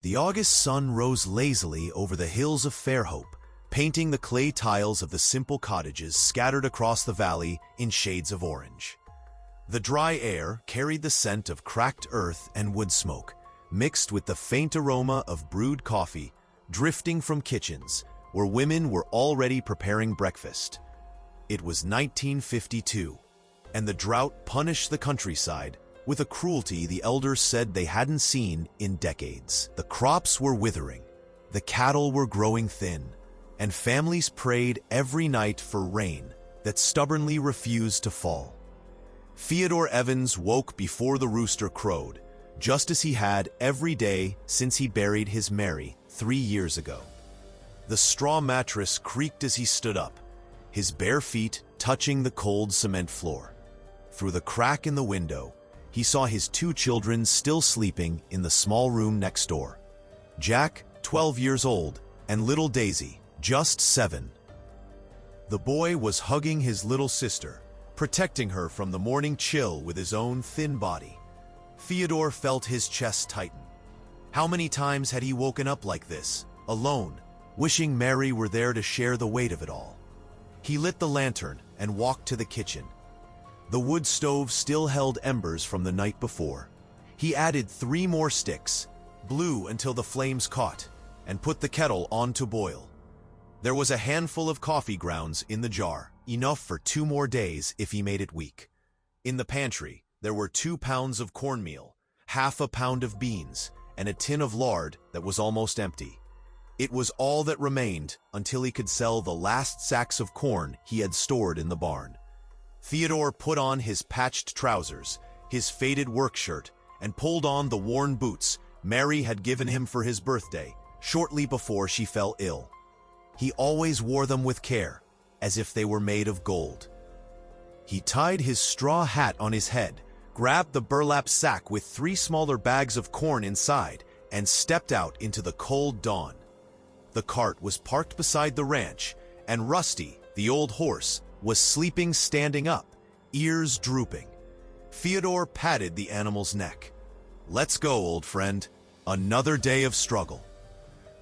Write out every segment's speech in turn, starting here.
The August sun rose lazily over the hills of Fairhope, painting the clay tiles of the simple cottages scattered across the valley in shades of orange. The dry air carried the scent of cracked earth and wood smoke, mixed with the faint aroma of brewed coffee drifting from kitchens where women were already preparing breakfast. It was 1952, and the drought punished the countryside with a cruelty the elders said they hadn't seen in decades. The crops were withering, the cattle were growing thin, and families prayed every night for rain that stubbornly refused to fall. Theodore Evans woke before the rooster crowed, just as he had every day since he buried his Mary 3 years ago. The straw mattress creaked as he stood up, his bare feet touching the cold cement floor. Through the crack in the window, he saw his 2 children still sleeping in the small room next door. Jack, 12 years old, and little Daisy, just 7. The boy was hugging his little sister, protecting her from the morning chill with his own thin body. Theodore felt his chest tighten. How many times had he woken up like this, alone, wishing Mary were there to share the weight of it all? He lit the lantern and walked to the kitchen. The wood stove still held embers from the night before. He added 3 more sticks, blew until the flames caught, and put the kettle on to boil. There was a handful of coffee grounds in the jar, enough for 2 more days if he made it weak. In the pantry, there were 2 pounds of cornmeal, half a pound of beans, and a tin of lard that was almost empty. It was all that remained until he could sell the last sacks of corn he had stored in the barn. Theodore put on his patched trousers, his faded work shirt, and pulled on the worn boots Mary had given him for his birthday, shortly before she fell ill. He always wore them with care, as if they were made of gold. He tied his straw hat on his head, grabbed the burlap sack with 3 smaller bags of corn inside, and stepped out into the cold dawn. The cart was parked beside the ranch, and Rusty, the old horse, was sleeping standing up, ears drooping. Theodore patted the animal's neck. "Let's go, old friend. Another day of struggle."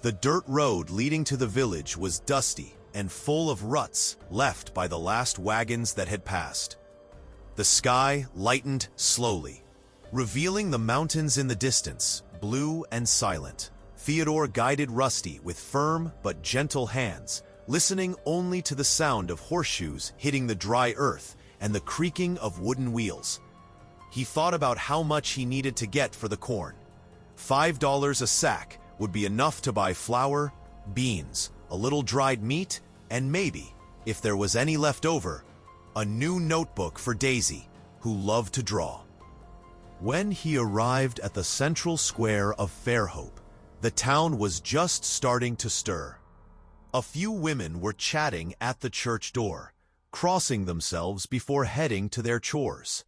The dirt road leading to the village was dusty and full of ruts left by the last wagons that had passed. The sky lightened slowly, revealing the mountains in the distance, blue and silent. Theodore guided Rusty with firm but gentle hands, listening only to the sound of horseshoes hitting the dry earth and the creaking of wooden wheels. He thought about how much he needed to get for the corn. $5 a sack would be enough to buy flour, beans, a little dried meat, and maybe, if there was any left over, a new notebook for Daisy, who loved to draw. When he arrived at the central square of Fairhope, the town was just starting to stir. A few women were chatting at the church door, crossing themselves before heading to their chores.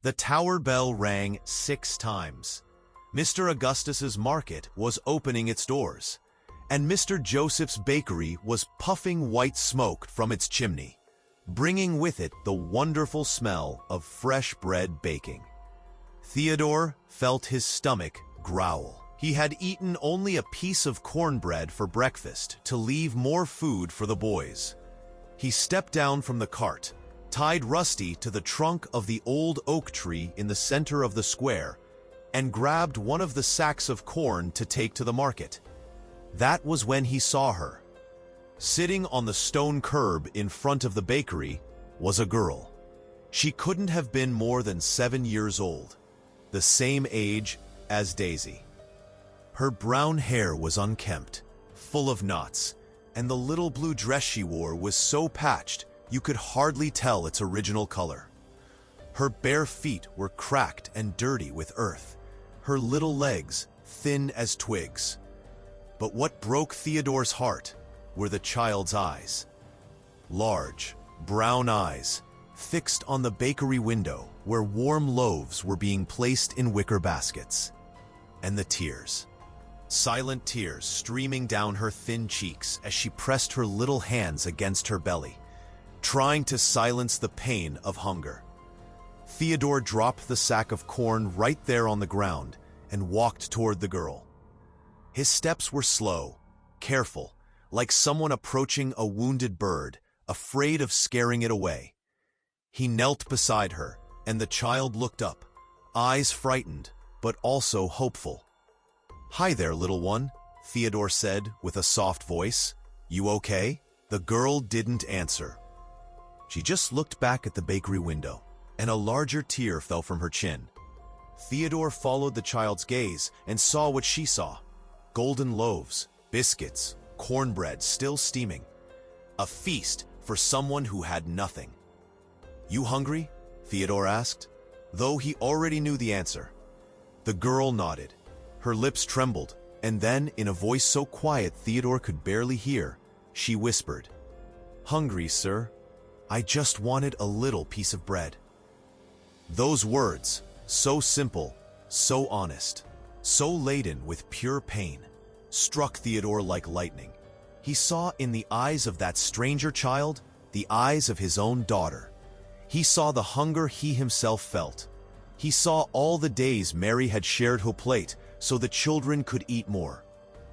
The tower bell rang 6 times. Mr. Augustus's market was opening its doors, and Mr. Joseph's bakery was puffing white smoke from its chimney, bringing with it the wonderful smell of fresh bread baking. Theodore felt his stomach growl. He had eaten only a piece of cornbread for breakfast to leave more food for the boys. He stepped down from the cart, tied Rusty to the trunk of the old oak tree in the center of the square, and grabbed one of the sacks of corn to take to the market. That was when he saw her. Sitting on the stone curb in front of the bakery was a girl. She couldn't have been more than 7 years old, the same age as Daisy. Her brown hair was unkempt, full of knots, and the little blue dress she wore was so patched you could hardly tell its original color. Her bare feet were cracked and dirty with earth, her little legs thin as twigs. But what broke Theodore's heart were the child's eyes. Large, brown eyes, fixed on the bakery window where warm loaves were being placed in wicker baskets. And the tears. Silent tears streaming down her thin cheeks as she pressed her little hands against her belly, trying to silence the pain of hunger. Theodore dropped the sack of corn right there on the ground and walked toward the girl. His steps were slow, careful, like someone approaching a wounded bird, afraid of scaring it away. He knelt beside her, and the child looked up, eyes frightened, but also hopeful. "Hi there, little one," Theodore said with a soft voice. "You okay?" The girl didn't answer. She just looked back at the bakery window, and a larger tear fell from her chin. Theodore followed the child's gaze and saw what she saw. Golden loaves, biscuits, cornbread still steaming. A feast for someone who had nothing. "You hungry?" Theodore asked, though he already knew the answer. The girl nodded. Her lips trembled, and then, in a voice so quiet Theodore could barely hear, she whispered, "Hungry, sir. I just wanted a little piece of bread." Those words, so simple, so honest, so laden with pure pain, struck Theodore like lightning. He saw in the eyes of that stranger child the eyes of his own daughter. He saw the hunger he himself felt. He saw all the days Mary had shared her plate so the children could eat more.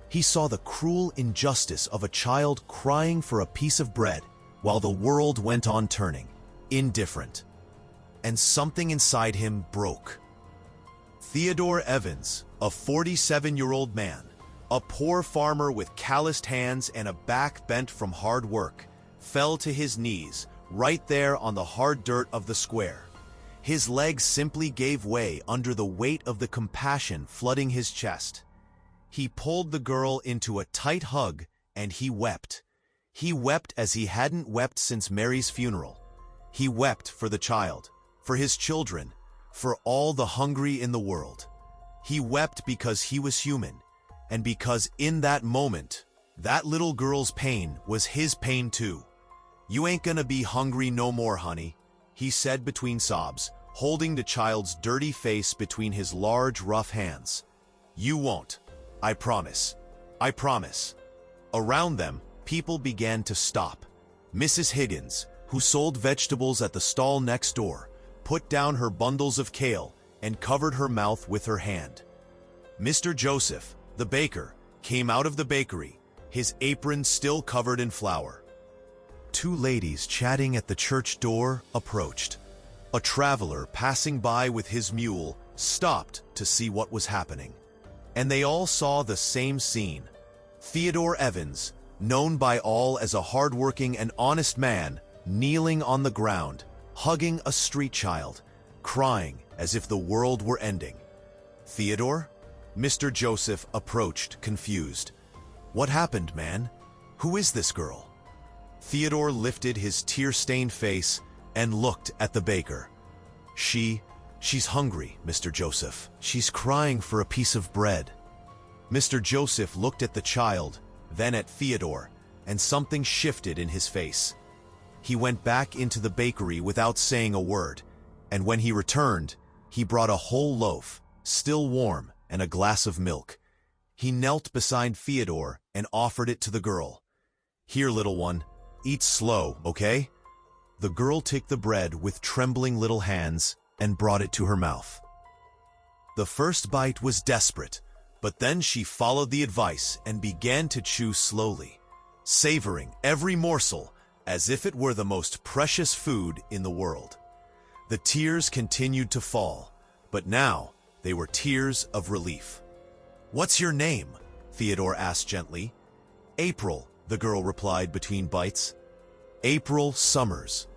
He saw the cruel injustice of a child crying for a piece of bread while the world went on turning, indifferent. And something inside him broke. Theodore Evans, a 47-year-old man, a poor farmer with calloused hands and a back bent from hard work, fell to his knees right there on the hard dirt of the square. His legs simply gave way under the weight of the compassion flooding his chest. He pulled the girl into a tight hug and he wept. He wept as he hadn't wept since Mary's funeral. He wept for the child, for his children, for all the hungry in the world. He wept because he was human, and because in that moment, that little girl's pain was his pain too. "You ain't gonna be hungry no more, honey," he said between sobs, holding the child's dirty face between his large, rough hands. "You won't. I promise. I promise." Around them, people began to stop. Mrs. Higgins, who sold vegetables at the stall next door, put down her bundles of kale and covered her mouth with her hand. Mr. Joseph, the baker, came out of the bakery, his apron still covered in flour. Two ladies chatting at the church door approached. A traveler passing by with his mule stopped to see what was happening. And they all saw the same scene. Theodore Evans, known by all as a hardworking and honest man, kneeling on the ground, hugging a street child, crying as if the world were ending. "Theodore?" Mr. Joseph approached, confused. "What happened, man? Who is this girl?" Theodore lifted his tear-stained face and looked at the baker. She's hungry, Mr. Joseph. She's crying for a piece of bread." Mr. Joseph looked at the child, then at Theodore, and something shifted in his face. He went back into the bakery without saying a word, and when he returned, he brought a whole loaf, still warm, and a glass of milk. He knelt beside Theodore and offered it to the girl. "Here, little one, eat slow, okay?" The girl took the bread with trembling little hands and brought it to her mouth. The first bite was desperate, but then she followed the advice and began to chew slowly, savoring every morsel as if it were the most precious food in the world. The tears continued to fall, but now they were tears of relief. "What's your name?" Theodore asked gently. "April," the girl replied between bites. "April Summers."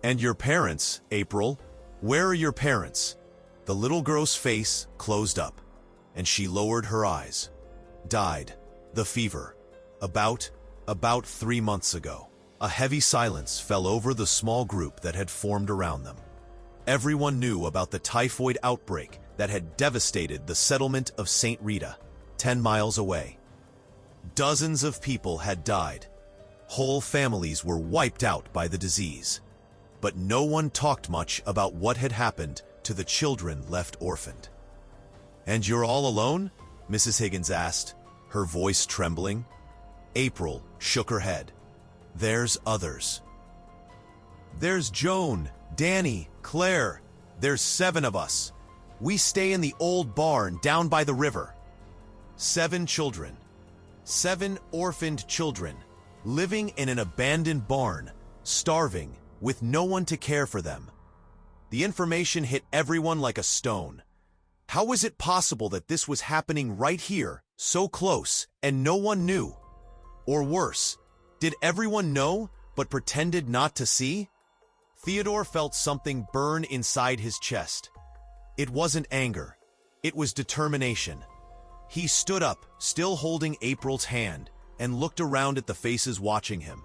"And your parents, April? Where are your parents?" The little girl's face closed up, and she lowered her eyes. "Died. The fever. About 3 months ago." A heavy silence fell over the small group that had formed around them. Everyone knew about the typhoid outbreak that had devastated the settlement of St. Rita, 10 miles away. Dozens of people had died. Whole families were wiped out by the disease. But no one talked much about what had happened to the children left orphaned. "And you're all alone?" Mrs. Higgins asked, her voice trembling. April shook her head. "There's others. There's Joan, Danny, Claire. There's 7 of us. We stay in the old barn down by the river." 7 children. 7 orphaned children, living in an abandoned barn, starving, with no one to care for them. The information hit everyone like a stone. How was it possible that this was happening right here, so close, and no one knew? Or worse, did everyone know, but pretended not to see? Theodore felt something burn inside his chest. It wasn't anger. It was determination. He stood up, still holding April's hand, and looked around at the faces watching him.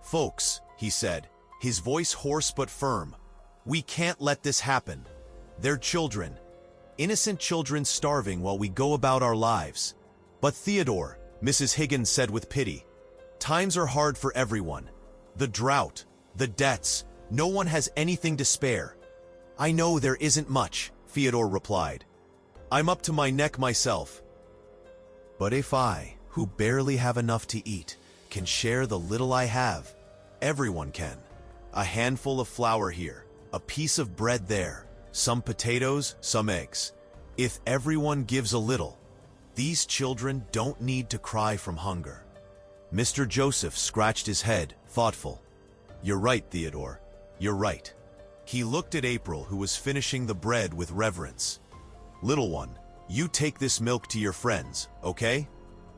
"Folks," he said, his voice hoarse but firm, "we can't let this happen. They're children. Innocent children starving while we go about our lives." "But Theodore," Mrs. Higgins said with pity, "times are hard for everyone. The drought, the debts, no one has anything to spare." "I know there isn't much," Theodore replied. "I'm up to my neck myself. But if I, who barely have enough to eat, can share the little I have, everyone can. A handful of flour here, a piece of bread there, some potatoes, some eggs. If everyone gives a little, these children don't need to cry from hunger." Mr. Joseph scratched his head, thoughtful. "You're right, Theodore. You're right." He looked at April, who was finishing the bread with reverence. "Little one, you take this milk to your friends, okay?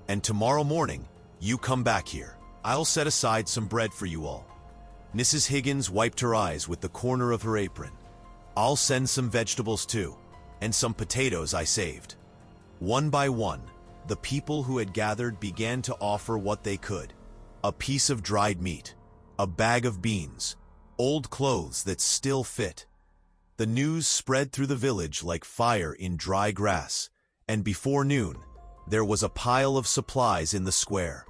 And tomorrow morning, you come back here. I'll set aside some bread for you all." Mrs. Higgins wiped her eyes with the corner of her apron. "I'll send some vegetables too, and some potatoes I saved." One by one, the people who had gathered began to offer what they could. A piece of dried meat, a bag of beans, old clothes that still fit. The news spread through the village like fire in dry grass, and before noon, there was a pile of supplies in the square.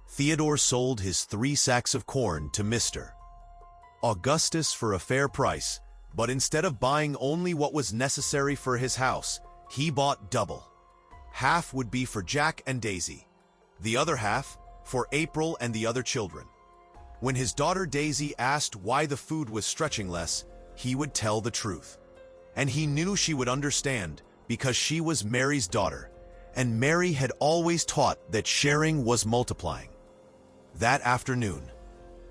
Theodore sold his 3 sacks of corn to Mr. Augustus for a fair price, but instead of buying only what was necessary for his house, he bought double. Half would be for Jack and Daisy, the other half for April and the other children. When his daughter Daisy asked why the food was stretching less, he would tell the truth. And he knew she would understand because she was Mary's daughter, and Mary had always taught that sharing was multiplying. That afternoon,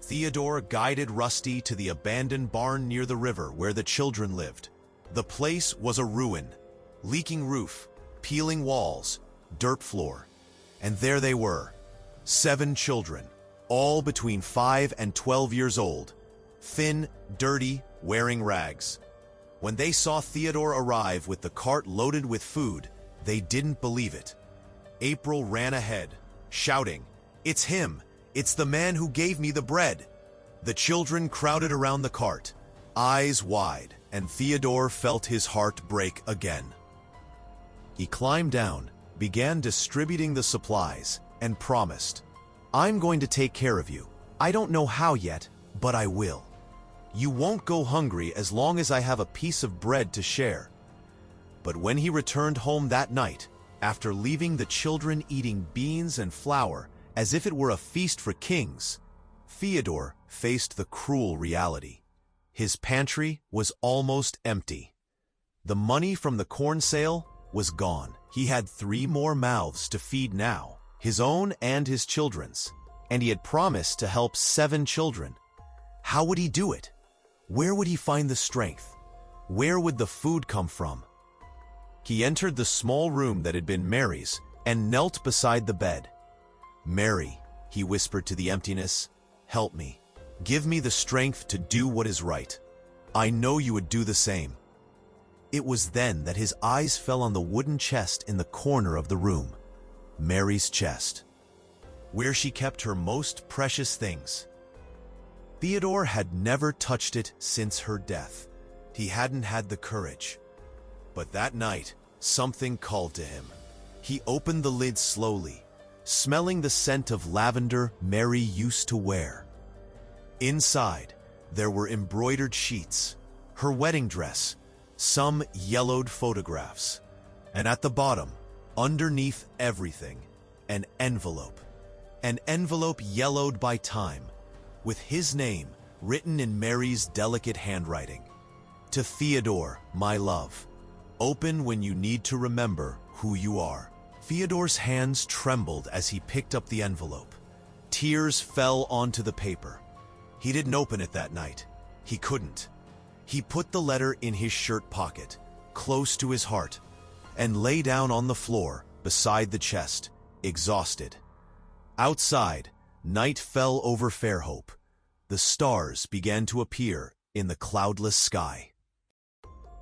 Theodore guided Rusty to the abandoned barn near the river where the children lived. The place was a ruin, leaking roof, peeling walls, dirt floor. And there they were, 7 children, all between 5 and 12 years old, thin, dirty, wearing rags. When they saw Theodore arrive with the cart loaded with food, they didn't believe it. April ran ahead, shouting, "It's him! It's the man who gave me the bread!" The children crowded around the cart, eyes wide, and Theodore felt his heart break again. He climbed down, began distributing the supplies, and promised, "I'm going to take care of you. I don't know how yet, but I will. You won't go hungry as long as I have a piece of bread to share." But when he returned home that night, after leaving the children eating beans and flour as if it were a feast for kings, Theodore faced the cruel reality. His pantry was almost empty. The money from the corn sale was gone. He had 3 more mouths to feed now, his own and his children's, and he had promised to help 7 children. How would he do it? Where would he find the strength? Where would the food come from? He entered the small room that had been Mary's and knelt beside the bed. "Mary," he whispered to the emptiness, "help me. Give me the strength to do what is right. I know you would do the same." It was then that his eyes fell on the wooden chest in the corner of the room, Mary's chest, where she kept her most precious things. Theodore had never touched it since her death. He hadn't had the courage. But that night, something called to him. He opened the lid slowly, smelling the scent of lavender Mary used to wear. Inside, there were embroidered sheets, her wedding dress, some yellowed photographs, and at the bottom, underneath everything, an envelope yellowed by time, with his name written in Mary's delicate handwriting. "To Theodore, my love. Open when you need to remember who you are." Theodore's hands trembled as he picked up the envelope. Tears fell onto the paper. He didn't open it that night. He couldn't. He put the letter in his shirt pocket, close to his heart, and lay down on the floor beside the chest, exhausted. Outside, night fell over Fairhope. The stars began to appear in the cloudless sky.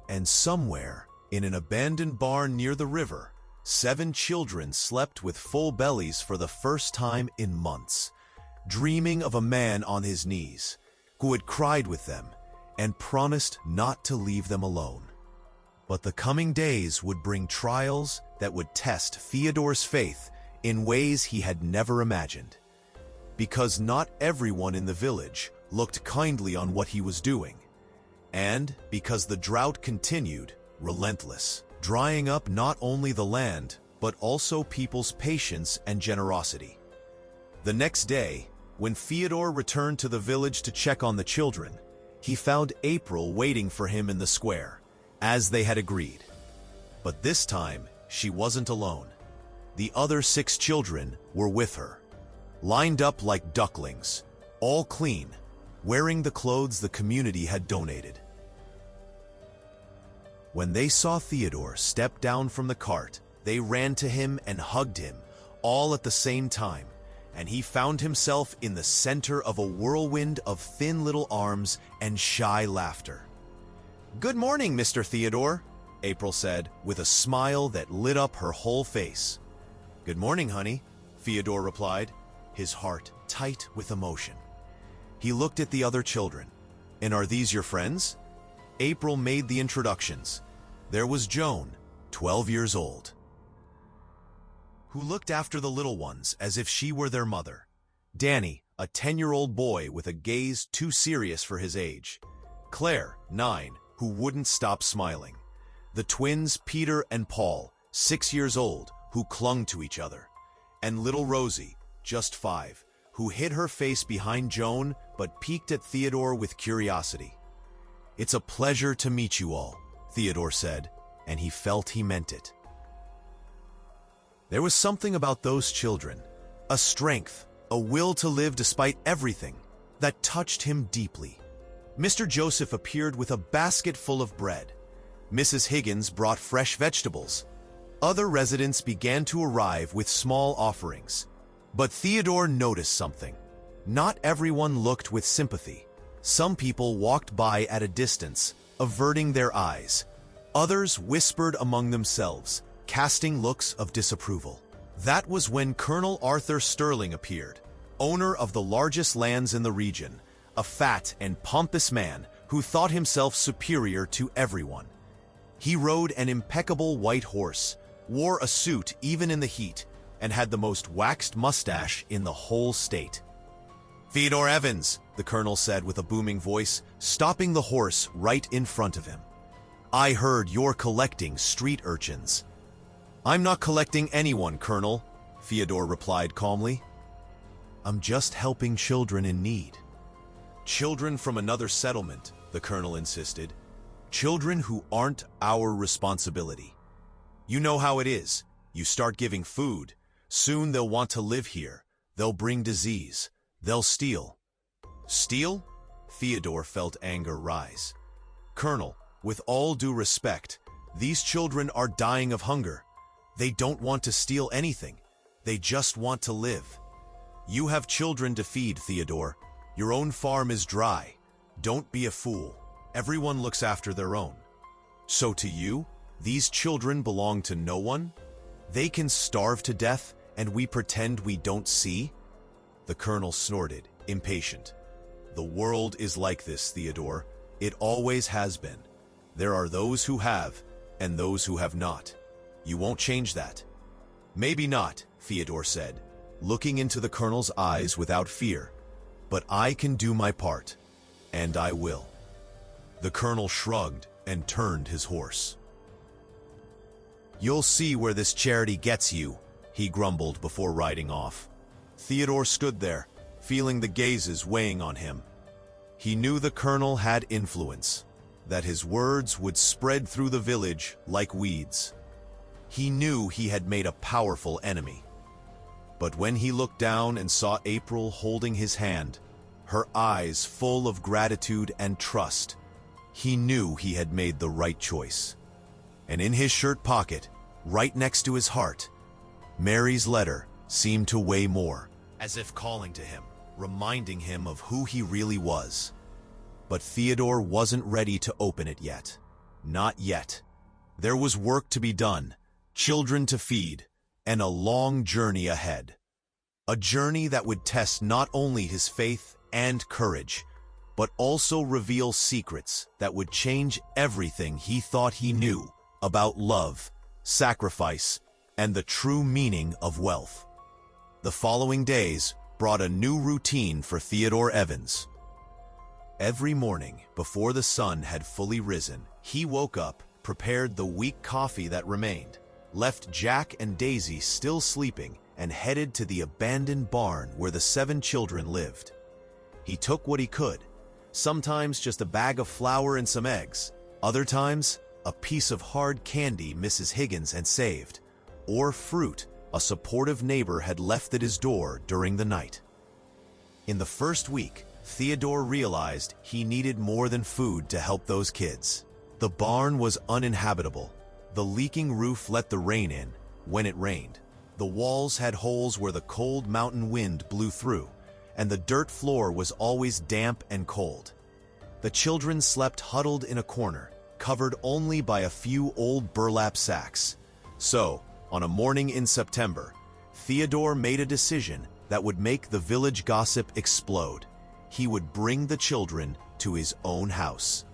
And somewhere, in an abandoned barn near the river, 7 children slept with full bellies for the first time in months, dreaming of a man on his knees, who had cried with them and promised not to leave them alone. But the coming days would bring trials that would test Theodore's faith in ways he had never imagined. Because not everyone in the village looked kindly on what he was doing, and because the drought continued, relentless, drying up not only the land, but also people's patience and generosity. The next day, when Theodore returned to the village to check on the children, he found April waiting for him in the square, as they had agreed. But this time, she wasn't alone. The other 6 children were with her, lined up like ducklings, all clean, wearing the clothes the community had donated. When they saw Theodore step down from the cart, they ran to him and hugged him, all at the same time, and he found himself in the center of a whirlwind of thin little arms and shy laughter. "Good morning, Mr. Theodore," April said, with a smile that lit up her whole face. "Good morning, honey," Theodore replied, his heart tight with emotion. He looked at the other children. "And are these your friends?" April made the introductions. There was Joan, 12 years old, who looked after the little ones as if she were their mother. Danny, a 10-year-old boy with a gaze too serious for his age. Claire, 9, who wouldn't stop smiling. The twins Peter and Paul, 6 years old, who clung to each other. And little Rosie, just 5, who hid her face behind Joan but peeked at Theodore with curiosity. "It's a pleasure to meet you all," Theodore said, and he felt he meant it. There was something about those children, a strength, a will to live despite everything, that touched him deeply. Mr. Joseph appeared with a basket full of bread. Mrs. Higgins brought fresh vegetables. Other residents began to arrive with small offerings. But Theodore noticed something. Not everyone looked with sympathy. Some people walked by at a distance, averting their eyes. Others whispered among themselves, casting looks of disapproval. That was when Colonel Arthur Sterling appeared, owner of the largest lands in the region, a fat and pompous man who thought himself superior to everyone. He rode an impeccable white horse, wore a suit even in the heat, and had the most waxed mustache in the whole state. "Theodore Evans," the colonel said with a booming voice, stopping the horse right in front of him. "I heard you're collecting street urchins." "I'm not collecting anyone, Colonel," Theodore replied calmly. "I'm just helping children in need." "Children from another settlement," the colonel insisted. "Children who aren't our responsibility. You know how it is. You start giving food. Soon they'll want to live here. They'll bring disease. They'll steal." "Steal?" Theodore felt anger rise. "Colonel, with all due respect, these children are dying of hunger. They don't want to steal anything. They just want to live. You have children to feed, Theodore. Your own farm is dry. Don't be a fool. Everyone looks after their own. So to you, these children belong to no one? They can starve to death, and we pretend we don't see?" The colonel snorted, impatient. "The world is like this, Theodore. It always has been. There are those who have, and those who have not. You won't change that." "Maybe not," Theodore said, looking into the colonel's eyes without fear. "But I can do my part, and I will." The colonel shrugged and turned his horse. "You'll see where this charity gets you," he grumbled before riding off. Theodore stood there, feeling the gazes weighing on him. He knew the colonel had influence, that his words would spread through the village like weeds. He knew he had made a powerful enemy. But when he looked down and saw April holding his hand, her eyes full of gratitude and trust, he knew he had made the right choice. And in his shirt pocket, right next to his heart, Mary's letter seemed to weigh more, as if calling to him, reminding him of who he really was. But Theodore wasn't ready to open it yet. Not yet. There was work to be done, children to feed, and a long journey ahead. A journey that would test not only his faith and courage, but also reveal secrets that would change everything he thought he knew about love, sacrifice, and the true meaning of wealth. The following days brought a new routine for Theodore Evans. Every morning, before the sun had fully risen, he woke up, prepared the weak coffee that remained, left Jack and Daisy still sleeping, and headed to the abandoned barn where the 7 children lived. He took what he could, sometimes just a bag of flour and some eggs, other times a piece of hard candy Mrs. Higgins had saved, or fruit a supportive neighbor had left at his door during the night. In the first week, Theodore realized he needed more than food to help those kids. The barn was uninhabitable. The leaking roof let the rain in when it rained. The walls had holes where the cold mountain wind blew through, and the dirt floor was always damp and cold. The children slept huddled in a corner, covered only by a few old burlap sacks. So, on a morning in September, Theodore made a decision that would make the village gossip explode. He would bring the children to his own house.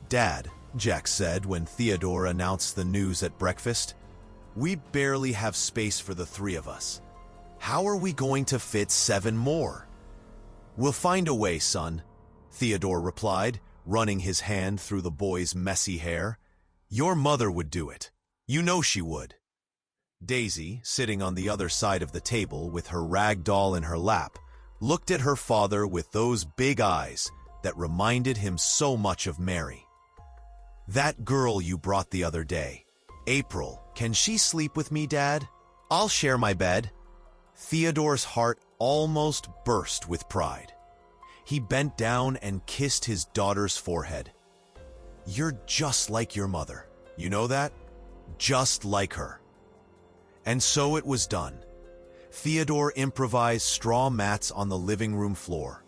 "Dad," Jack said when Theodore announced the news at breakfast, "we barely have space for the 3 of us. How are we going to fit 7 more?" "We'll find a way, son," Theodore replied, running his hand through the boy's messy hair. "Your mother would do it. You know she would." Daisy, sitting on the other side of the table with her rag doll in her lap, looked at her father with those big eyes that reminded him so much of Mary. "That girl you brought the other day, April, can she sleep with me, Dad? I'll share my bed." Theodore's heart almost burst with pride. He bent down and kissed his daughter's forehead. "You're just like your mother. You know that? Just like her." And so it was done. Theodore improvised straw mats on the living room floor.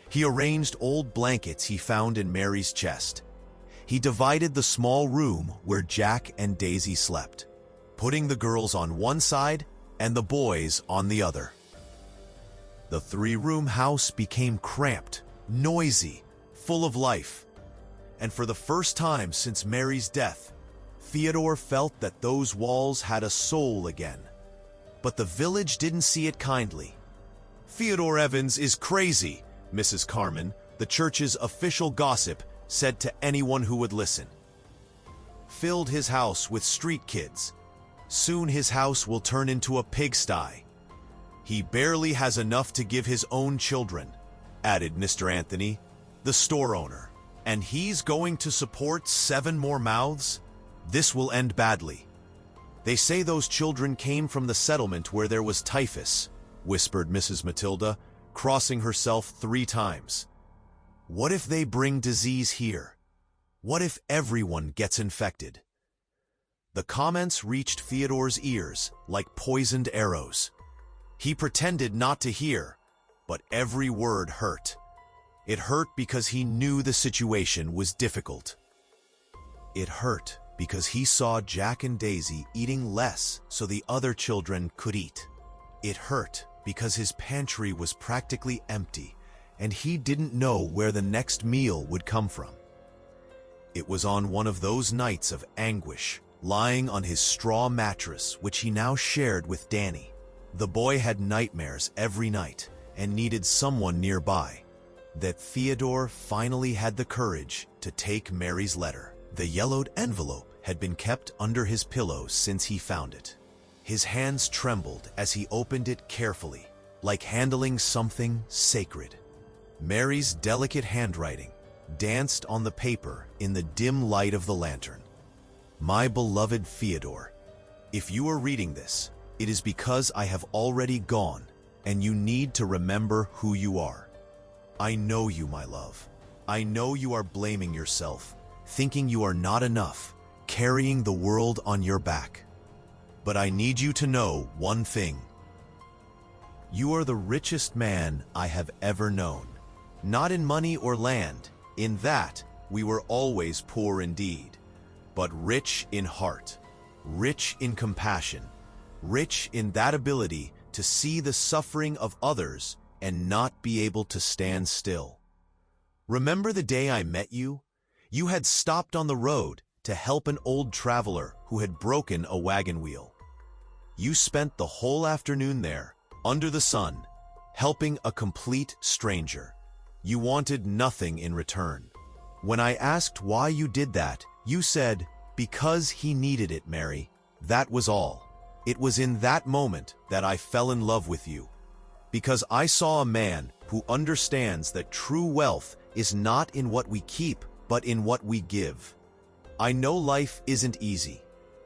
He arranged old blankets he found in Mary's chest. He divided the small room where Jack and Daisy slept, putting the girls on one side and the boys on the other. The 3-room house became cramped, noisy, full of life. And for the first time since Mary's death, Theodore felt that those walls had a soul again. But the village didn't see it kindly. "Theodore Evans is crazy," Mrs. Carmen, the church's official gossip, said to anyone who would listen. "Filled his house with street kids. Soon his house will turn into a pigsty. He barely has enough to give his own children," added Mr. Anthony, the store owner. "And he's going to support 7 more mouths? This will end badly." "They say those children came from the settlement where there was typhus," whispered Mrs. Matilda, crossing herself 3 times. "What if they bring disease here? What if everyone gets infected?" The comments reached Theodore's ears like poisoned arrows. He pretended not to hear, but every word hurt. It hurt because he knew the situation was difficult. It hurt because he saw Jack and Daisy eating less so the other children could eat. It hurt because his pantry was practically empty and he didn't know where the next meal would come from. It was on one of those nights of anguish, lying on his straw mattress, which he now shared with Danny. The boy had nightmares every night and needed someone nearby, that Theodore finally had the courage to take Mary's letter. The yellowed envelope had been kept under his pillow since he found it. His hands trembled as he opened it carefully, like handling something sacred. Mary's delicate handwriting danced on the paper in the dim light of the lantern. "My beloved Theodore, If you are reading this, it is because I have already gone, and you need to remember who you are. I know you, my love. I know you are blaming yourself, thinking you are not enough, carrying the world on your back. But I need you to know one thing. You are the richest man I have ever known. Not in money or land. In that, we were always poor indeed. But rich in heart, rich in compassion, rich in that ability to see the suffering of others and not be able to stand still. Remember the day I met you? You had stopped on the road to help an old traveler who had broken a wagon wheel. You spent the whole afternoon there, under the sun, helping a complete stranger. You wanted nothing in return. When I asked why you did that, you said, "Because he needed it, Mary." That was all. It was in that moment that I fell in love with you. Because I saw a man who understands that true wealth is not in what we keep, but in what we give. I know life isn't easy.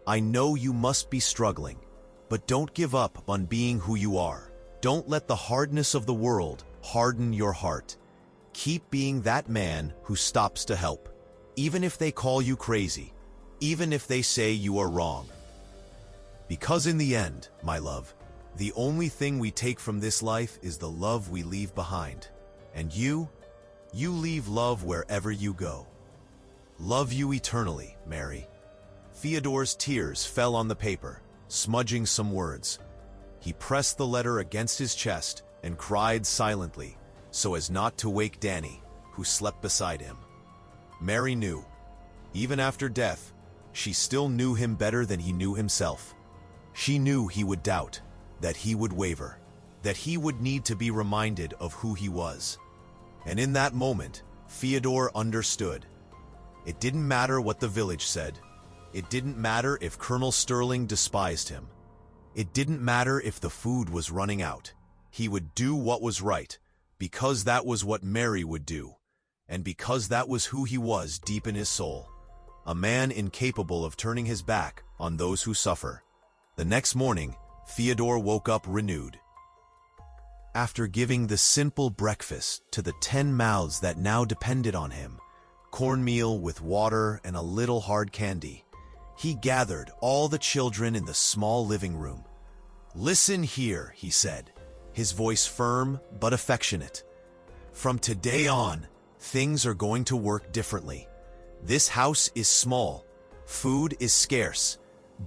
I know you must be struggling. But don't give up on being who you are. Don't let the hardness of the world harden your heart. Keep being that man who stops to help, even if they call you crazy, even if they say you are wrong. Because in the end, my love, the only thing we take from this life is the love we leave behind. And you leave love wherever you go. Love you eternally, Mary. Theodore's tears fell on the paper, smudging some words. He pressed the letter against his chest and cried silently, so as not to wake Danny, who slept beside him. Mary knew. Even after death, she still knew him better than he knew himself. She knew he would doubt, that he would waver, that he would need to be reminded of who he was. And in that moment, Theodore understood. It didn't matter what the village said. It didn't matter if Colonel Sterling despised him. It didn't matter if the food was running out. He would do what was right, because that was what Mary would do, and because that was who he was deep in his soul. A man incapable of turning his back on those who suffer. The next morning, Theodore woke up renewed. After giving the simple breakfast to the 10 mouths that now depended on him, cornmeal with water and a little hard candy, he gathered all the children in the small living room. "Listen here," he said, his voice firm but affectionate. "From today on, things are going to work differently. This house is small, food is scarce,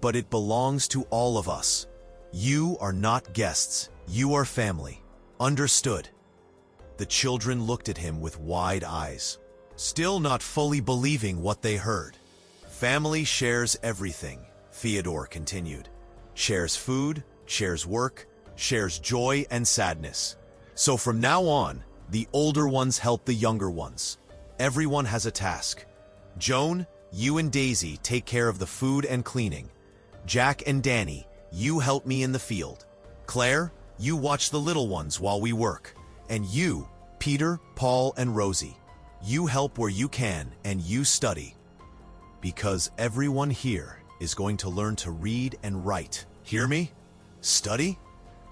but it belongs to all of us. You are not guests, you are family. Understood?" The children looked at him with wide eyes, still not fully believing what they heard. "Family shares everything," Theodore continued. "Shares food, shares work, shares joy and sadness. So from now on, the older ones help the younger ones. Everyone has a task. Joan, you and Daisy take care of the food and cleaning. Jack and Danny, you help me in the field. Claire, you watch the little ones while we work. And you, Peter, Paul, and Rosie, you help where you can and you study. Because everyone here is going to learn to read and write. Hear me? Study?"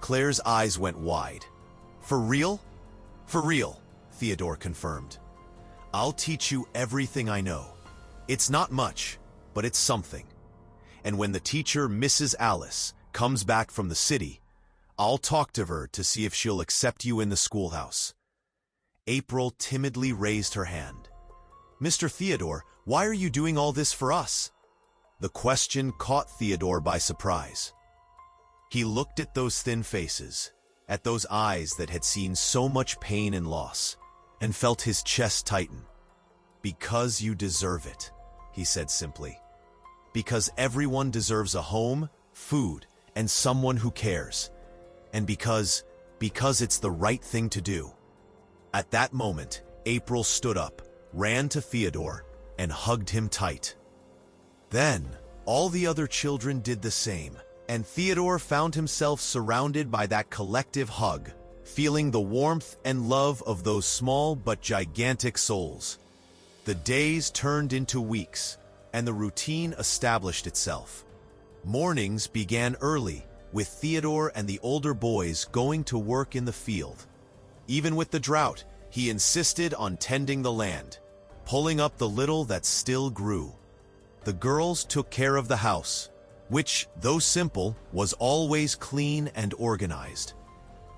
Claire's eyes went wide. "For real?" "For real," Theodore confirmed. "I'll teach you everything I know. It's not much, but it's something. And when the teacher, Mrs. Alice, comes back from the city, I'll talk to her to see if she'll accept you in the schoolhouse." April timidly raised her hand. "Mr. Theodore, why are you doing all this for us?" The question caught Theodore by surprise. He looked at those thin faces, at those eyes that had seen so much pain and loss, and felt his chest tighten. "Because you deserve it," he said simply. "Because everyone deserves a home, food, and someone who cares. And because it's the right thing to do." At that moment, April stood up, ran to Theodore, and hugged him tight. Then, all the other children did the same, and Theodore found himself surrounded by that collective hug, feeling the warmth and love of those small but gigantic souls. The days turned into weeks, and the routine established itself. Mornings began early, with Theodore and the older boys going to work in the field. Even with the drought, he insisted on tending the land, pulling up the little that still grew. The girls took care of the house, which, though simple, was always clean and organized.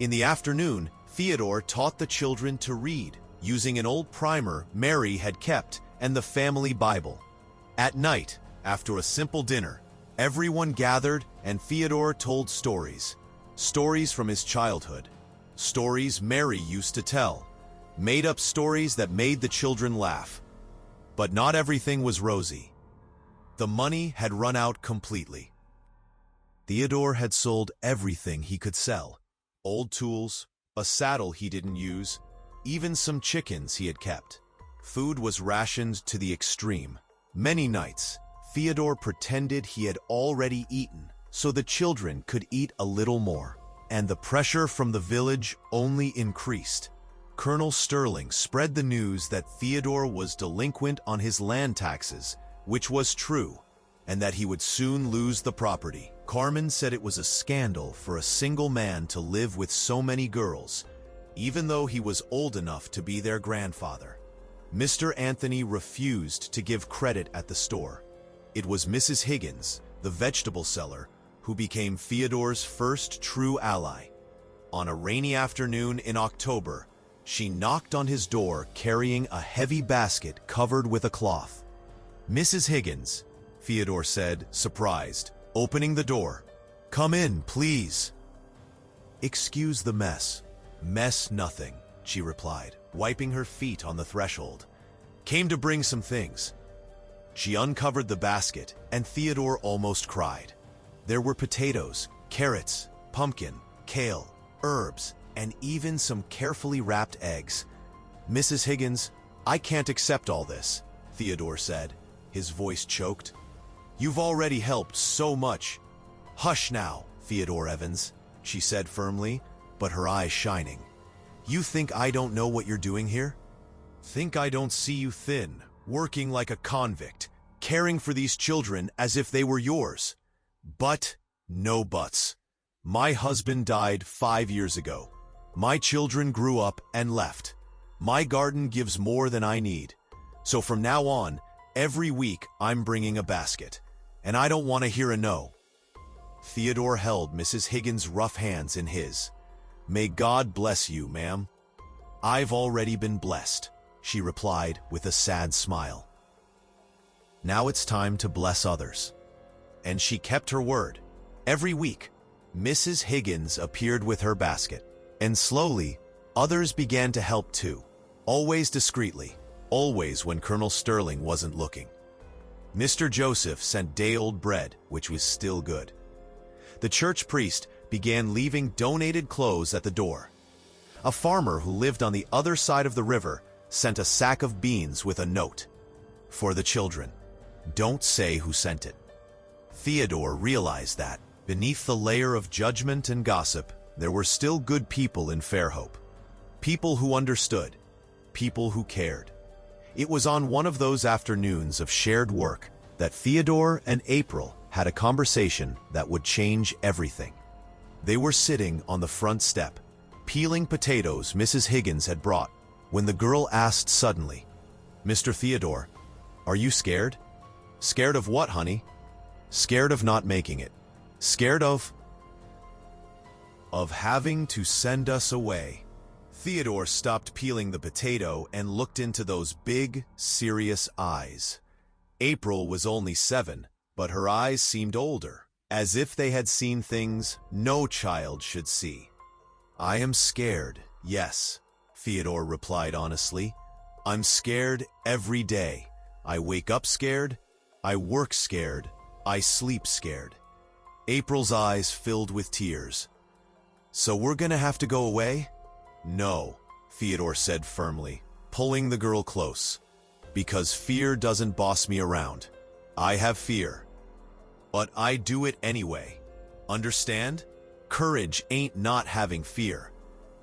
In the afternoon, Theodore taught the children to read, using an old primer Mary had kept and the family Bible. At night, after a simple dinner, everyone gathered and Theodore told stories. Stories from his childhood. Stories Mary used to tell. Made-up stories that made the children laugh. But not everything was rosy. The money had run out completely. Theodore had sold everything he could sell. Old tools, a saddle he didn't use, even some chickens he had kept. Food was rationed to the extreme. Many nights, Theodore pretended he had already eaten, so the children could eat a little more. And the pressure from the village only increased. Colonel Sterling spread the news that Theodore was delinquent on his land taxes, which was true, and that he would soon lose the property. Carmen said it was a scandal for a single man to live with so many girls, even though he was old enough to be their grandfather. Mr. Anthony refused to give credit at the store. It was Mrs. Higgins, the vegetable seller, who became Theodore's first true ally. On a rainy afternoon in October, she knocked on his door carrying a heavy basket covered with a cloth. "Mrs. Higgins," Theodore said, surprised, opening the door. "Come in, please." "Excuse the mess." "Mess nothing," she replied, wiping her feet on the threshold. "Came to bring some things." She uncovered the basket, and Theodore almost cried. There were potatoes, carrots, pumpkin, kale, herbs, and even some carefully wrapped eggs. "Mrs. Higgins, I can't accept all this," Theodore said, his voice choked. "You've already helped so much." "Hush now, Theodore Evans," she said firmly, but her eyes shining. "You think I don't know what you're doing here? Think I don't see you thin, working like a convict, caring for these children as if they were yours? But, no buts. My husband died 5 years ago. My children grew up and left. My garden gives more than I need. So from now on, every week I'm bringing a basket. And I don't want to hear a no." Theodore held Mrs. Higgins' rough hands in his. "May God bless you, ma'am." "I've already been blessed," she replied with a sad smile. "Now it's time to bless others." And she kept her word. Every week, Mrs. Higgins appeared with her basket, and slowly, others began to help too, always discreetly, always when Colonel Sterling wasn't looking. Mr. Joseph sent day-old bread, which was still good. The church priest began leaving donated clothes at the door. A farmer who lived on the other side of the river sent a sack of beans with a note. "For the children. Don't say who sent it." Theodore realized that, beneath the layer of judgment and gossip, there were still good people in Fairhope. People who understood. People who cared. It was on one of those afternoons of shared work that Theodore and April had a conversation that would change everything. They were sitting on the front step, peeling potatoes Mrs. Higgins had brought, when the girl asked suddenly, "Mr. Theodore, are you scared?" "Scared of what, honey?" "Scared of not making it. Scared of having to send us away." Theodore stopped peeling the potato and looked into those big, serious eyes. April was only 7, but her eyes seemed older, as if they had seen things no child should see. "I am scared, yes," Theodore replied honestly. "I'm scared every day. I wake up scared, I work scared, I sleep scared." April's eyes filled with tears. "So we're gonna have to go away?" "No," Theodore said firmly, pulling the girl close. "Because fear doesn't boss me around. I have fear. But I do it anyway. Understand? Courage ain't not having fear.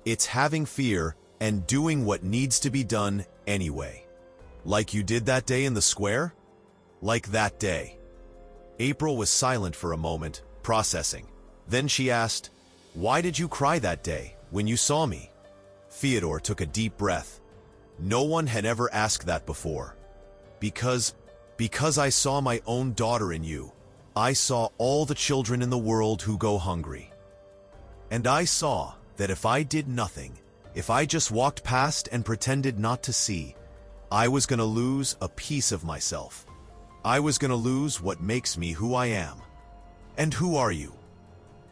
It's having fear and doing what needs to be done anyway. Like you did that day in the square? Like that day." April was silent for a moment, processing. Then she asked, "Why did you cry that day, when you saw me?" Theodore took a deep breath. No one had ever asked that before. Because I saw my own daughter in you. I saw all the children in the world who go hungry. And I saw that if I did nothing, if I just walked past and pretended not to see, I was going to lose a piece of myself. I was going to lose what makes me who I am. And who are you?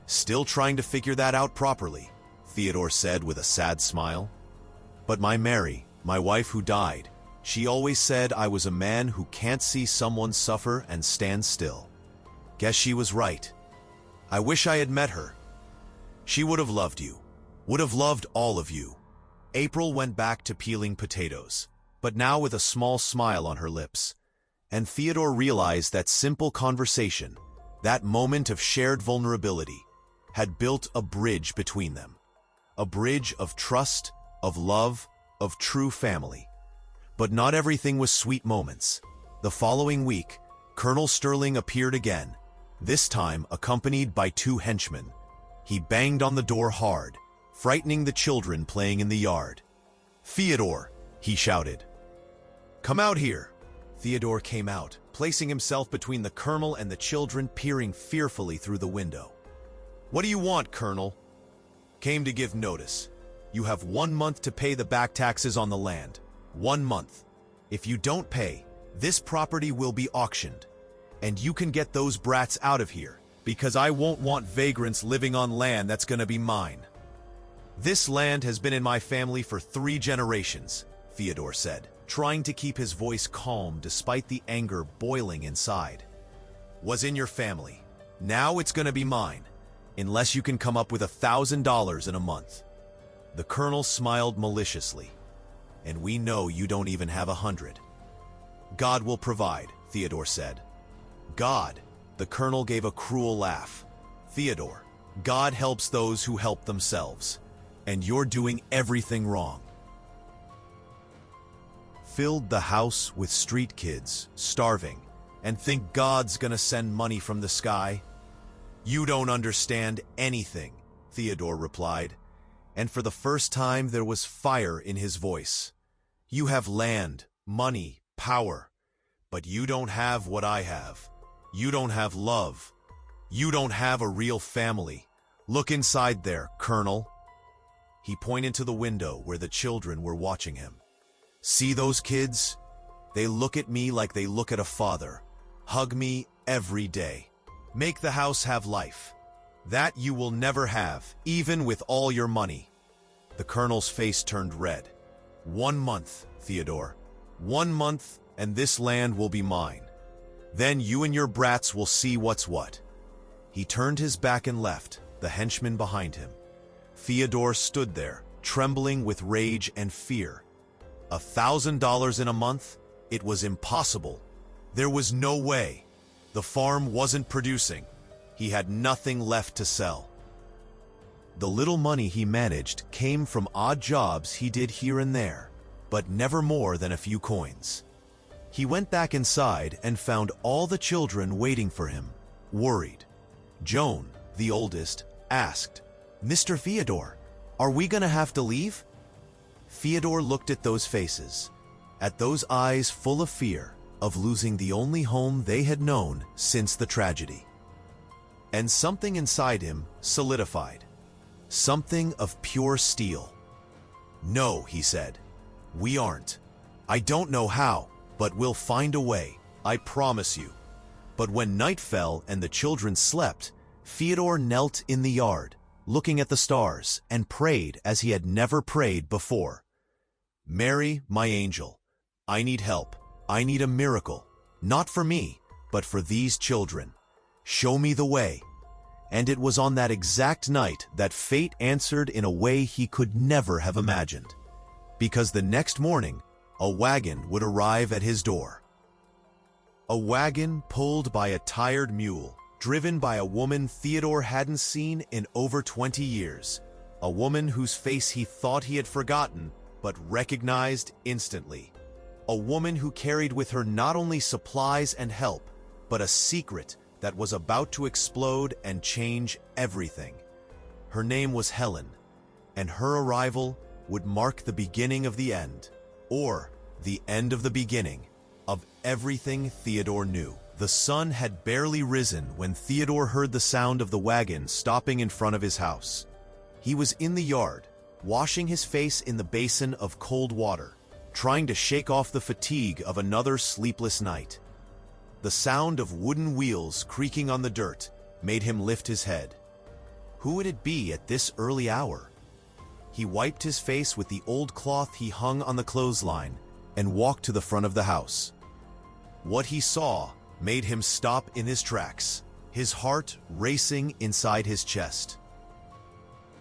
Still trying to figure that out properly, Theodore said with a sad smile. But my Mary, my wife who died, she always said I was a man who can't see someone suffer and stand still. Guess she was right. I wish I had met her. She would have loved you. Would have loved all of you. April went back to peeling potatoes, but now with a small smile on her lips. And Theodore realized that simple conversation, that moment of shared vulnerability, had built a bridge between them. A bridge of trust, of love, of true family. But not everything was sweet moments. The following week, Colonel Sterling appeared again, this time accompanied by 2 henchmen. He banged on the door hard, frightening the children playing in the yard. "Theodore," he shouted. "Come out here." Theodore came out, placing himself between the colonel and the children, peering fearfully through the window. "What do you want, Colonel?" "Came to give notice. You have 1 month to pay the back taxes on the land. 1 month. If you don't pay, this property will be auctioned. And you can get those brats out of here, because I won't want vagrants living on land that's gonna be mine." "This land has been in my family for 3 generations, Theodore said, trying to keep his voice calm despite the anger boiling inside. "Was in your family. Now it's gonna be mine, unless you can come up with $1,000 in a month." The colonel smiled maliciously. "And we know you don't even have 100. "God will provide," Theodore said. "God," the colonel gave a cruel laugh. "Theodore, God helps those who help themselves. And you're doing everything wrong." Filled the house with street kids, starving, and think God's gonna send money from the sky? "You don't understand anything," Theodore replied, and for the first time there was fire in his voice. "You have land, money, power, but you don't have what I have. You don't have love. You don't have a real family. Look inside there, Colonel." He pointed to the window where the children were watching him. "See those kids? They look at me like they look at a father. Hug me every day. Make the house have life. That you will never have, even with all your money." The colonel's face turned red. 1 month, Theodore. 1 month, and this land will be mine. Then you and your brats will see what's what. He turned his back and left, the henchmen behind him. Theodore stood there, trembling with rage and fear. $1,000 in a month? It was impossible. There was no way. The farm wasn't producing. He had nothing left to sell. The little money he managed came from odd jobs he did here and there, but never more than a few coins. He went back inside and found all the children waiting for him, worried. Joan, the oldest, asked, "Mr. Theodore, are we gonna have to leave?" Theodore looked at those faces, at those eyes full of fear of losing the only home they had known since the tragedy. And something inside him solidified, something of pure steel. "No," he said, "we aren't. I don't know how, but we'll find a way, I promise you." But when night fell and the children slept, Theodore knelt in the yard, looking at the stars, and prayed as he had never prayed before. "Mary, my angel, I need help. I need a miracle, not for me, but for these children. Show me the way." And it was on that exact night that fate answered in a way he could never have imagined. Because the next morning, a wagon would arrive at his door. A wagon pulled by a tired mule, driven by a woman Theodore hadn't seen in over 20 years. A woman whose face he thought he had forgotten, but recognized instantly. A woman who carried with her not only supplies and help, but a secret that was about to explode and change everything. Her name was Helen, and her arrival would mark the beginning of the end, or the end of the beginning, of everything Theodore knew. The sun had barely risen when Theodore heard the sound of the wagon stopping in front of his house. He was in the yard, washing his face in the basin of cold water, trying to shake off the fatigue of another sleepless night. The sound of wooden wheels creaking on the dirt made him lift his head. Who would it be at this early hour? He wiped his face with the old cloth he hung on the clothesline and walked to the front of the house. What he saw made him stop in his tracks, his heart racing inside his chest.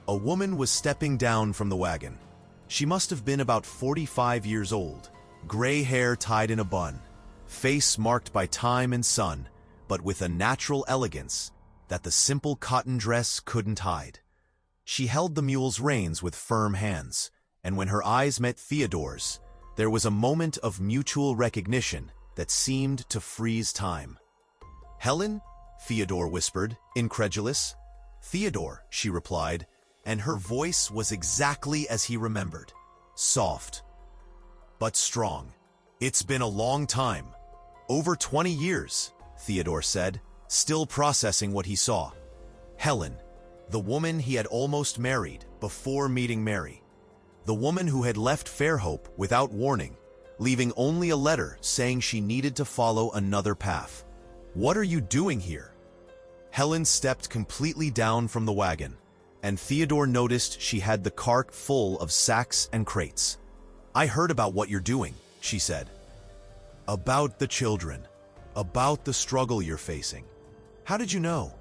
A woman was stepping down from the wagon. She must have been about 45 years old, gray hair tied in a bun, face marked by time and sun, but with a natural elegance that the simple cotton dress couldn't hide. She held the mule's reins with firm hands, and when her eyes met Theodore's, there was a moment of mutual recognition that seemed to freeze time. "Helen?" Theodore whispered, incredulous. "Theodore," she replied, and her voice was exactly as he remembered, soft, but strong. "It's been a long time. Over 20 years, Theodore said, still processing what he saw. Helen, the woman he had almost married before meeting Mary. The woman who had left Fairhope without warning, leaving only a letter saying she needed to follow another path. "What are you doing here?" Helen stepped completely down from the wagon, and Theodore noticed she had the cart full of sacks and crates. "I heard about what you're doing," she said. "About the children. About the struggle you're facing. How did you know?"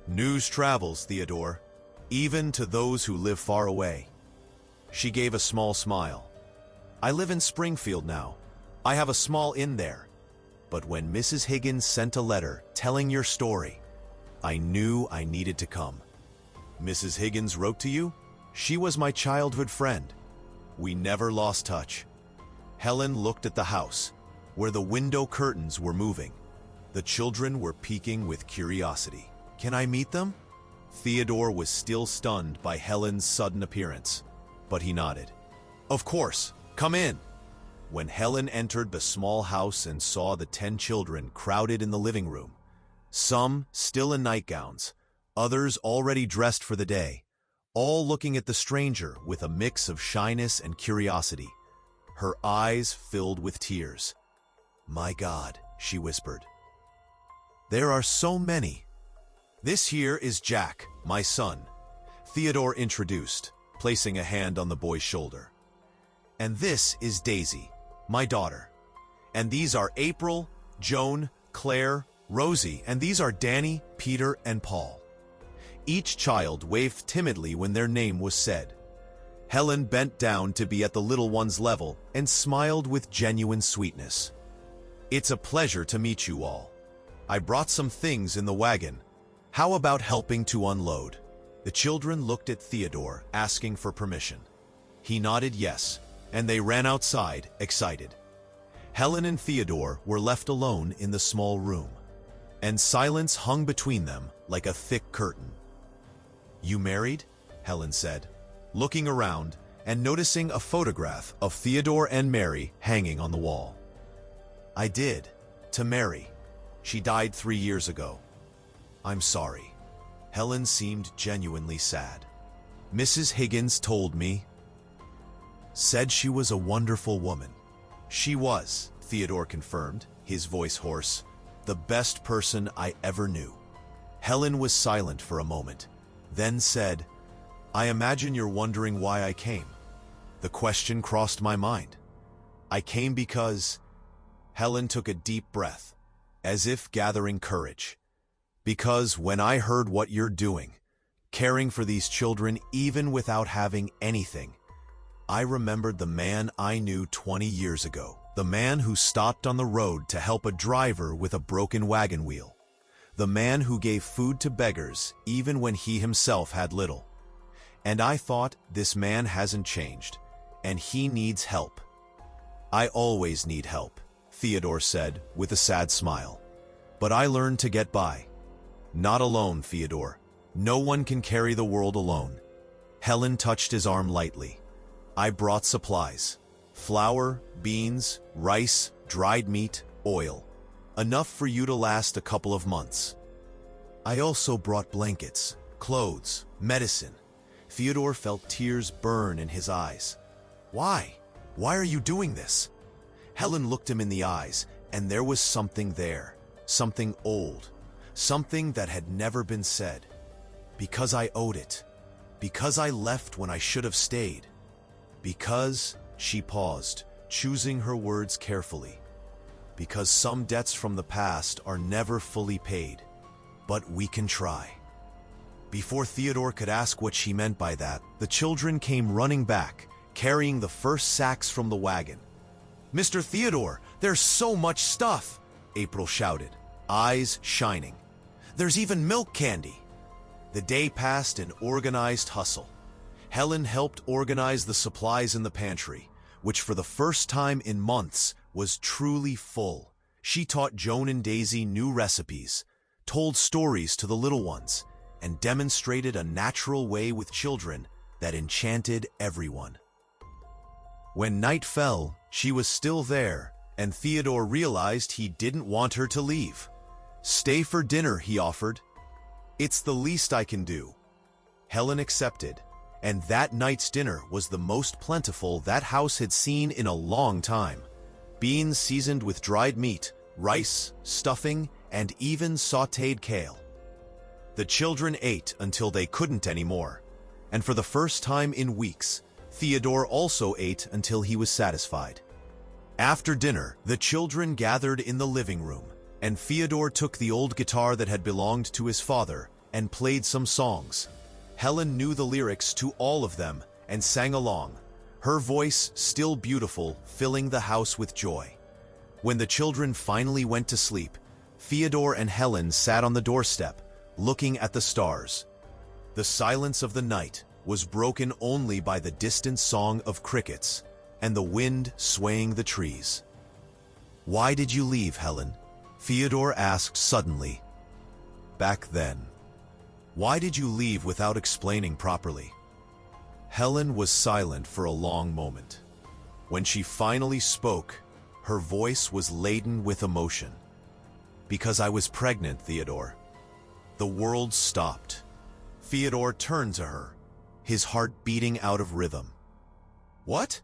"News travels, Theodore, even to those who live far away." She gave a small smile. "I live in Springfield now. I have a small inn there. But when Mrs. Higgins sent a letter telling your story, I knew I needed to come." "Mrs. Higgins wrote to you?" "She was my childhood friend. We never lost touch." Helen looked at the house, where the window curtains were moving. The children were peeking with curiosity. "Can I meet them?" Theodore was still stunned by Helen's sudden appearance, but he nodded. "Of course, come in." When Helen entered the small house and saw the 10 children crowded in the living room, some still in nightgowns, others already dressed for the day, all looking at the stranger with a mix of shyness and curiosity, her eyes filled with tears. "My God," she whispered. "There are so many." "This here is Jack, my son," Theodore introduced, placing a hand on the boy's shoulder. "And this is Daisy, my daughter. And these are April, Joan, Claire, Rosie, and these are Danny, Peter, and Paul." Each child waved timidly when their name was said. Helen bent down to be at the little one's level and smiled with genuine sweetness. "It's a pleasure to meet you all. I brought some things in the wagon. How about helping to unload?" The children looked at Theodore, asking for permission. He nodded yes, and they ran outside, excited. Helen and Theodore were left alone in the small room, and silence hung between them like a thick curtain. "You married?" Helen said, looking around and noticing a photograph of Theodore and Mary hanging on the wall. "I did, to Mary. She died 3 years ago." "I'm sorry." Helen seemed genuinely sad. "Mrs. Higgins told me. Said she was a wonderful woman." "She was," Theodore confirmed, his voice hoarse. "The best person I ever knew." Helen was silent for a moment, then said, "I imagine you're wondering why I came." The question crossed my mind. "I came because—" Helen took a deep breath, as if gathering courage. "Because when I heard what you're doing, caring for these children even without having anything, I remembered the man I knew 20 years ago, the man who stopped on the road to help a driver with a broken wagon wheel, the man who gave food to beggars even when he himself had little. And I thought, this man hasn't changed, and he needs help." "I always need help," Theodore said with a sad smile. "But I learned to get by, Not alone, Theodore. No one can carry the world alone. Helen touched his arm lightly. I brought supplies. Flour, beans, rice, dried meat, oil. Enough for you to last a couple of months. I also brought blankets, clothes, medicine. Theodore felt tears burn in his eyes. Why? Why are you doing this? Helen looked him in the eyes, and there was something there. Something old. Something that had never been said. Because I owed it. Because I left when I should have stayed. Because, she paused, choosing her words carefully. Because some debts from the past are never fully paid. But we can try. Before Theodore could ask what she meant by that, the children came running back, carrying the first sacks from the wagon. Mr. Theodore, there's so much stuff, April shouted, eyes shining. There's even milk candy. The day passed in organized hustle. Helen helped organize the supplies in the pantry, which for the first time in months was truly full. She taught Joan and Daisy new recipes, told stories to the little ones, and demonstrated a natural way with children that enchanted everyone. When night fell, she was still there, and Theodore realized he didn't want her to leave. Stay for dinner, he offered. It's the least I can do. Helen accepted, and that night's dinner was the most plentiful that house had seen in a long time. Beans seasoned with dried meat, rice, stuffing, and even sautéed kale. The children ate until they couldn't anymore, and for the first time in weeks, Theodore also ate until he was satisfied. After dinner, the children gathered in the living room, and Theodore took the old guitar that had belonged to his father and played some songs. Helen knew the lyrics to all of them and sang along, her voice still beautiful, filling the house with joy. When the children finally went to sleep, Theodore and Helen sat on the doorstep, looking at the stars. The silence of the night was broken only by the distant song of crickets and the wind swaying the trees. Why did you leave, Helen? Theodore asked suddenly. Back then. Why did you leave without explaining properly? Helen was silent for a long moment. When she finally spoke, her voice was laden with emotion. Because I was pregnant, Theodore. The world stopped. Theodore turned to her, his heart beating out of rhythm. What?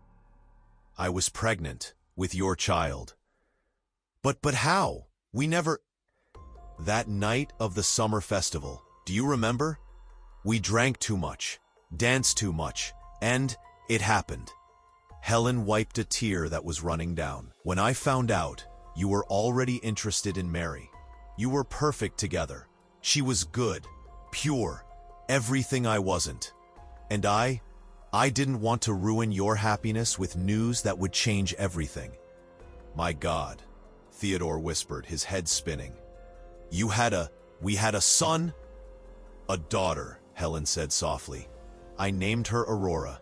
I was pregnant with your child. But how? We never... That night of the summer festival, do you remember? We drank too much, danced too much, and it happened. Helen wiped a tear that was running down. When I found out, you were already interested in Mary. You were perfect together. She was good, pure, everything I wasn't. And I didn't want to ruin your happiness with news that would change everything. My God, Theodore whispered, his head spinning. We had a son? A daughter, Helen said softly. I named her Aurora.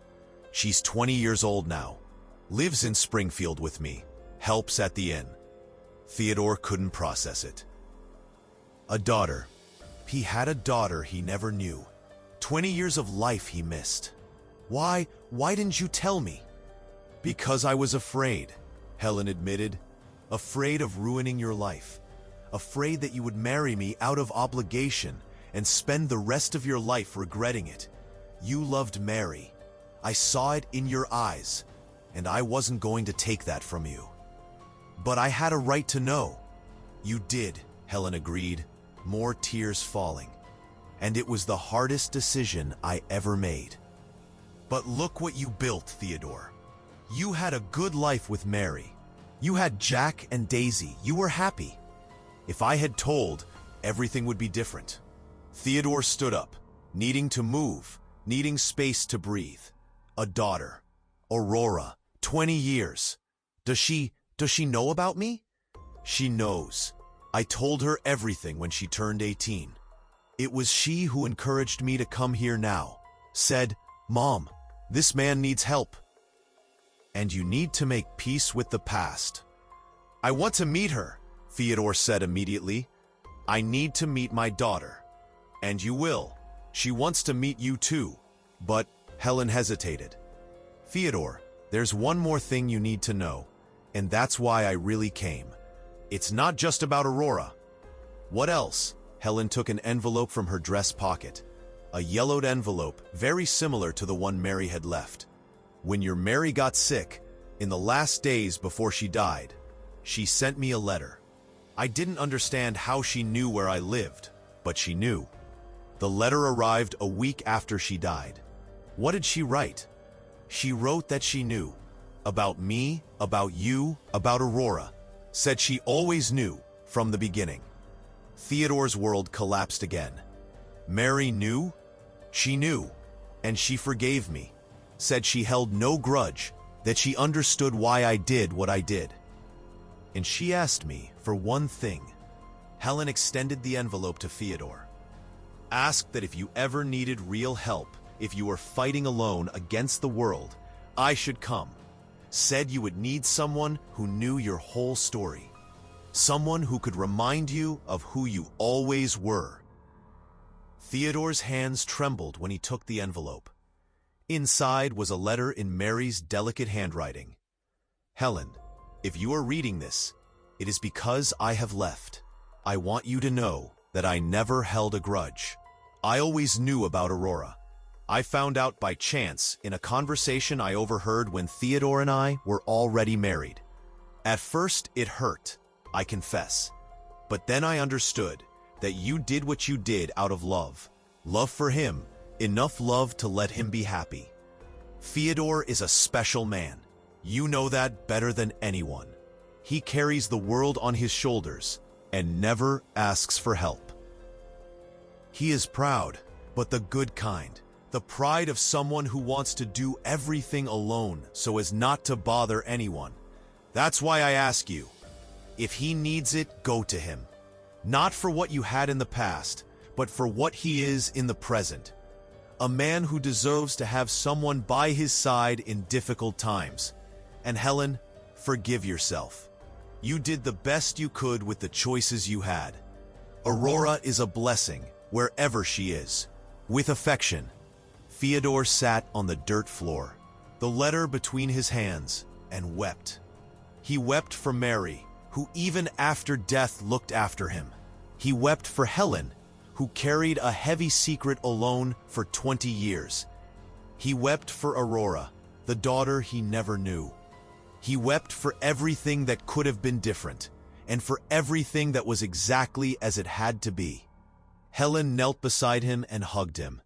She's 20 years old now. Lives in Springfield with me. Helps at the inn. Theodore couldn't process it. A daughter. He had a daughter he never knew. 20 years of life he missed. Why didn't you tell me? Because I was afraid, Helen admitted. Afraid of ruining your life. Afraid that you would marry me out of obligation and spend the rest of your life regretting it. You loved Mary. I saw it in your eyes, and I wasn't going to take that from you. But I had a right to know. You did, Helen agreed, more tears falling. And it was the hardest decision I ever made. But look what you built, Theodore. You had a good life with Mary. You had Jack and Daisy. You were happy. If I had told, everything would be different. Theodore stood up, needing to move, needing space to breathe. A daughter. Aurora. 20 years. Does she know about me? She knows. I told her everything when she turned 18. It was she who encouraged me to come here now. Said, Mom, this man needs help. And you need to make peace with the past. I want to meet her, Theodore said immediately. I need to meet my daughter. And you will. She wants to meet you too. But Helen hesitated. Theodore, there's one more thing you need to know, and that's why I really came. It's not just about Aurora. What else? Helen took an envelope from her dress pocket. A yellowed envelope, very similar to the one Mary had left. When your Mary got sick, in the last days before she died, she sent me a letter. I didn't understand how she knew where I lived, but she knew. The letter arrived a week after she died. What did she write? She wrote that she knew. About me, about you, about Aurora. Said she always knew from the beginning. Theodore's world collapsed again. Mary knew? She knew, and she forgave me. Said she held no grudge, that she understood why I did what I did. And she asked me for one thing. Helen extended the envelope to Theodore. Asked that if you ever needed real help, if you were fighting alone against the world, I should come. Said you would need someone who knew your whole story. Someone who could remind you of who you always were. Theodore's hands trembled when he took the envelope. Inside was a letter in Mary's delicate handwriting. Helen, if you are reading this, it is because I have left. I want you to know that I never held a grudge. I always knew about Aurora. I found out by chance in a conversation I overheard when Theodore and I were already married. At first, it hurt, I confess. But then I understood that you did what you did out of love. Love for him, enough love to let him be happy. Theodore is a special man. You know that better than anyone. He carries the world on his shoulders and never asks for help. He is proud, but the good kind. The pride of someone who wants to do everything alone so as not to bother anyone. That's why I ask you, if he needs it, go to him. Not for what you had in the past, but for what he is in the present. A man who deserves to have someone by his side in difficult times. And Helen, forgive yourself. You did the best you could with the choices you had. Aurora is a blessing, wherever she is. With affection. Theodore sat on the dirt floor, the letter between his hands, and wept. He wept for Mary, who even after death looked after him. He wept for Helen, who carried a heavy secret alone for 20 years. He wept for Aurora, the daughter he never knew. He wept for everything that could have been different, and for everything that was exactly as it had to be. Helen knelt beside him and hugged him.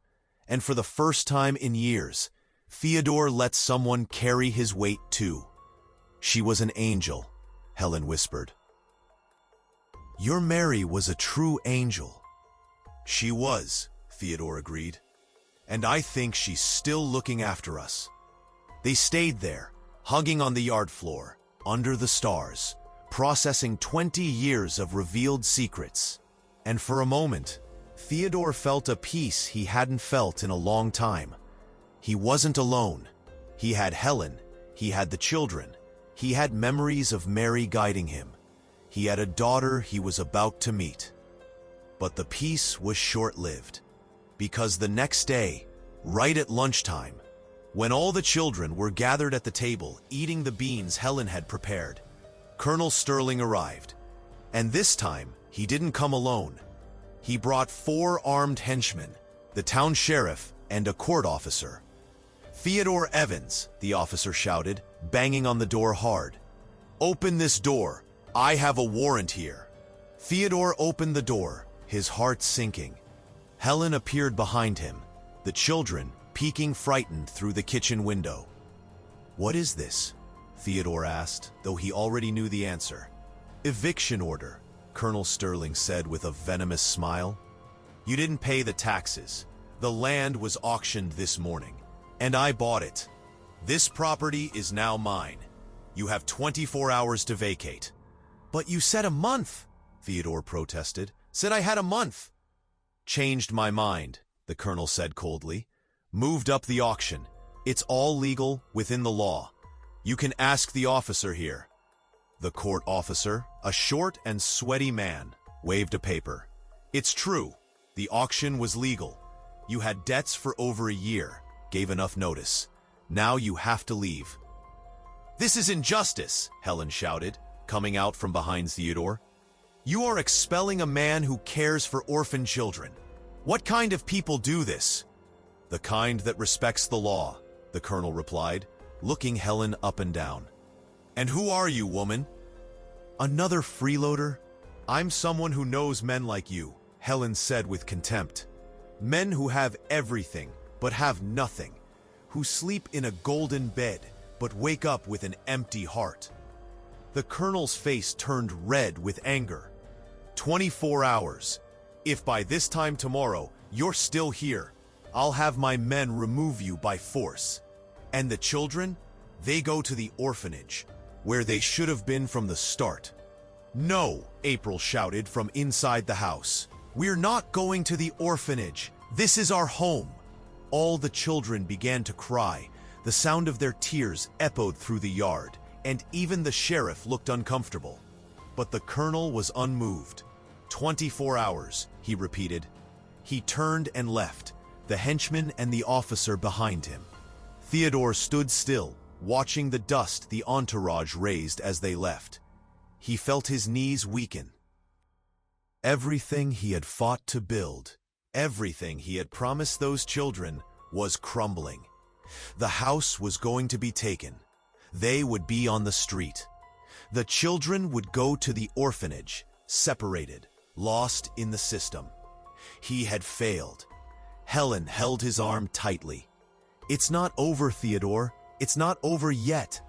And for the first time in years, Theodore let someone carry his weight too. She was an angel, Helen whispered. Your Mary was a true angel. She was, Theodore agreed. And I think she's still looking after us. They stayed there, hugging on the yard floor, under the stars, processing 20 years of revealed secrets. And for a moment, Theodore felt a peace he hadn't felt in a long time. He wasn't alone. He had Helen. He had the children. He had memories of Mary guiding him. He had a daughter he was about to meet. But the peace was short-lived, because the next day, right at lunchtime, when all the children were gathered at the table eating the beans Helen had prepared, Colonel Sterling arrived. And this time, he didn't come alone. He brought 4 armed henchmen, the town sheriff, and a court officer. Theodore Evans, the officer shouted, banging on the door hard. Open this door. I have a warrant here. Theodore opened the door, his heart sinking. Helen appeared behind him, the children peeking frightened through the kitchen window. What is this? Theodore asked, though he already knew the answer. Eviction order, Colonel Sterling said with a venomous smile. You didn't pay the taxes. The land was auctioned this morning, and I bought it. This property is now mine. You have 24 hours to vacate. But you said a month, Theodore protested. Said I had a month. Changed my mind, the colonel said coldly. Moved up the auction. It's all legal, within the law. You can ask the officer here. The court officer, a short and sweaty man, waved a paper. It's true. The auction was legal. You had debts for over a year, gave enough notice. Now you have to leave. This is injustice, Helen shouted, coming out from behind Theodore. You are expelling a man who cares for orphan children. What kind of people do this? The kind that respects the law, the colonel replied, looking Helen up and down. And who are you, woman? Another freeloader? I'm someone who knows men like you, Helen said with contempt. Men who have everything, but have nothing. Who sleep in a golden bed, but wake up with an empty heart. The colonel's face turned red with anger. 24 hours. If by this time tomorrow you're still here, I'll have my men remove you by force. And the children? They go to the orphanage, where they should have been from the start. No, April shouted from inside the house. We're not going to the orphanage. This is our home. All the children began to cry. The sound of their tears echoed through the yard, and even the sheriff looked uncomfortable. But the colonel was unmoved. 24 hours, he repeated. He turned and left, the henchman and the officer behind him. Theodore stood still, watching the dust the entourage raised as they left. He felt his knees weaken. Everything he had fought to build, everything he had promised those children, was crumbling. The house was going to be taken. They would be on the street. The children would go to the orphanage, separated, lost in the system. He had failed. Helen held his arm tightly. It's not over, Theodore. It's not over yet.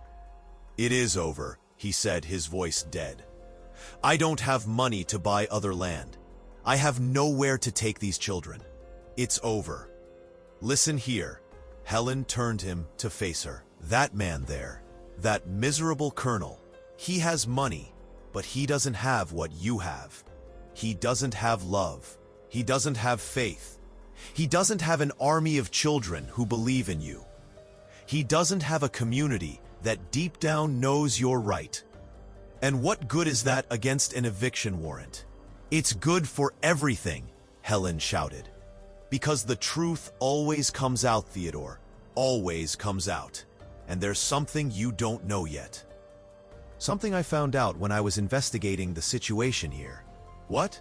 It is over, he said, his voice dead. I don't have money to buy other land. I have nowhere to take these children. It's over. Listen here. Helen turned him to face her. That man there, that miserable colonel, he has money, but he doesn't have what you have. He doesn't have love. He doesn't have faith. He doesn't have an army of children who believe in you. He doesn't have a community that deep down knows you're right. And what good is that against an eviction warrant? It's good for everything, Helen shouted. Because the truth always comes out, Theodore. Always comes out. And there's something you don't know yet. Something I found out when I was investigating the situation here. What?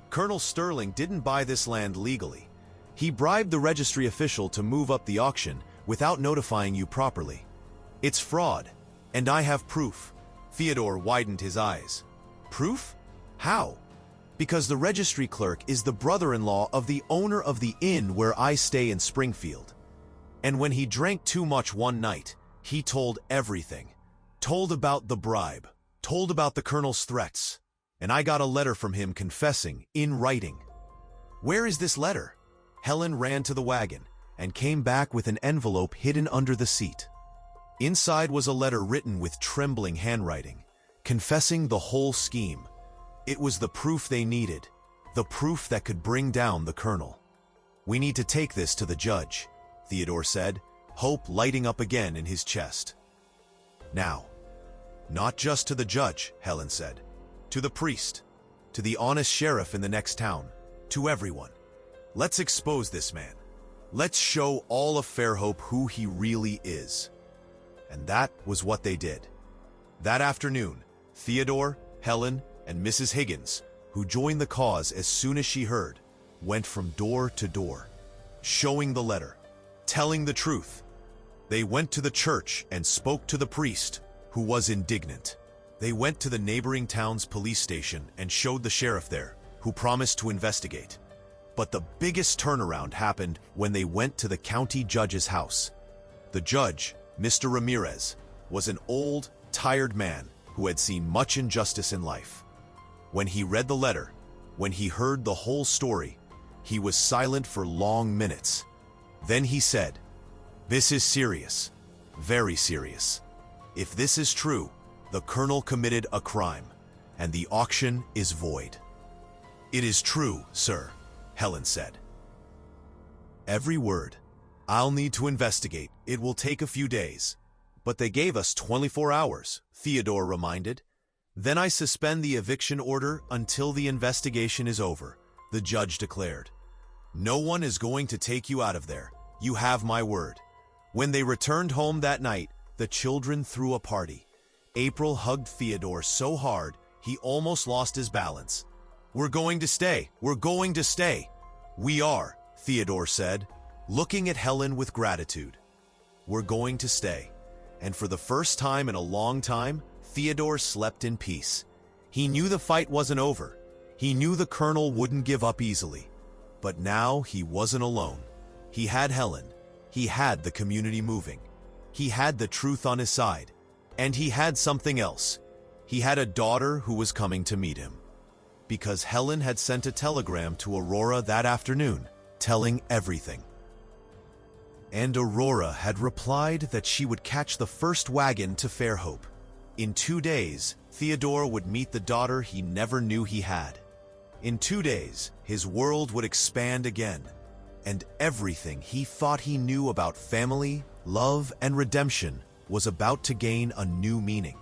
Colonel Sterling didn't buy this land legally. He bribed the registry official to move up the auction without notifying you properly. It's fraud, and I have proof. Theodore widened his eyes. Proof? How? Because the registry clerk is the brother-in-law of the owner of the inn where I stay in Springfield. And when he drank too much one night, he told everything. Told about the bribe. Told about the colonel's threats. And I got a letter from him confessing, in writing. Where is this letter? Helen ran to the wagon and came back with an envelope hidden under the seat. Inside was a letter written with trembling handwriting, confessing the whole scheme. It was the proof they needed, the proof that could bring down the colonel. We need to take this to the judge, Theodore said, hope lighting up again in his chest. Now, not just to the judge, Helen said. To the priest, to the honest sheriff in the next town, to everyone. Let's expose this man. Let's show all of Fairhope who he really is. And that was what they did. That afternoon, Theodore, Helen, and Mrs. Higgins, who joined the cause as soon as she heard, went from door to door, showing the letter, telling the truth. They went to the church and spoke to the priest, who was indignant. They went to the neighboring town's police station and showed the sheriff there, who promised to investigate. But the biggest turnaround happened when they went to the county judge's house. The judge, Mr. Ramirez, was an old, tired man who had seen much injustice in life. When he read the letter, when he heard the whole story, he was silent for long minutes. Then he said, "This is serious, very serious. If this is true, the colonel committed a crime, and the auction is void." "It is true, sir," Helen said. "Every word. I'll need to investigate. It will take a few days." "But they gave us 24 hours, Theodore reminded. "Then I suspend the eviction order until the investigation is over. the judge declared. "No one is going to take you out of there. You have my word." When they returned home that night, the children threw a party. April hugged Theodore so hard, he almost lost his balance. "We're going to stay. We're going to stay." "We are," Theodore said, looking at Helen with gratitude. "We're going to stay." And for the first time in a long time, Theodore slept in peace. He knew the fight wasn't over. He knew the colonel wouldn't give up easily. But now he wasn't alone. He had Helen. He had the community moving. He had the truth on his side. And he had something else. He had a daughter who was coming to meet him. Because Helen had sent a telegram to Aurora that afternoon, telling everything. And Aurora had replied that she would catch the first wagon to Fairhope. In 2 days, Theodore would meet the daughter he never knew he had. In 2 days, his world would expand again, and everything he thought he knew about family, love, and redemption was about to gain a new meaning.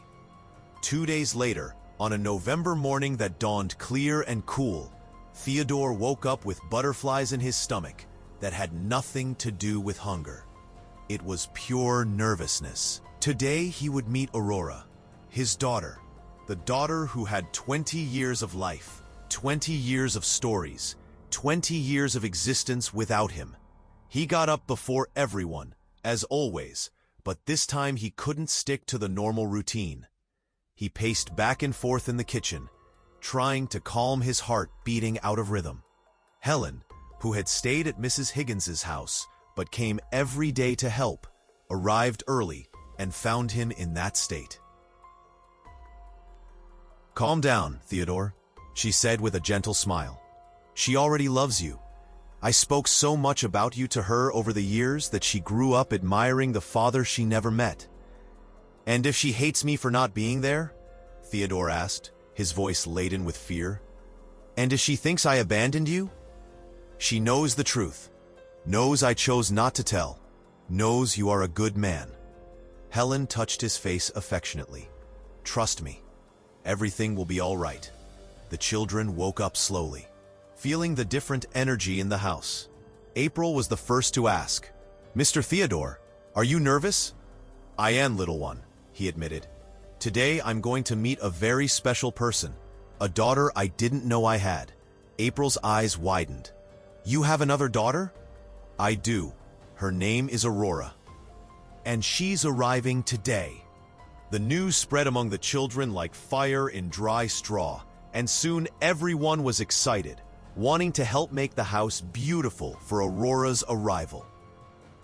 2 days later, on a November morning that dawned clear and cool, Theodore woke up with butterflies in his stomach that had nothing to do with hunger. It was pure nervousness. Today he would meet Aurora, his daughter, the daughter who had 20 years of life, 20 years of stories, 20 years of existence without him. He got up before everyone, as always, but this time he couldn't stick to the normal routine. He paced back and forth in the kitchen, trying to calm his heart beating out of rhythm. Helen, who had stayed at Mrs. Higgins's house but came every day to help, arrived early and found him in that state. "Calm down, Theodore," she said with a gentle smile. "She already loves you. I spoke so much about you to her over the years that she grew up admiring the father she never met." "And if she hates me for not being there?" Theodore asked, his voice laden with fear. "And if she thinks I abandoned you?" "She knows the truth, knows I chose not to tell, knows you are a good man." Helen touched his face affectionately. "Trust me, everything will be all right." The children woke up slowly, feeling the different energy in the house. April was the first to ask, "Mr. Theodore, are you nervous?" "I am, little one," he admitted. "Today I'm going to meet a very special person, a daughter I didn't know I had." April's eyes widened. "You have another daughter?" "I do. Her name is Aurora. And she's arriving today." The news spread among the children like fire in dry straw, and soon everyone was excited, wanting to help make the house beautiful for Aurora's arrival.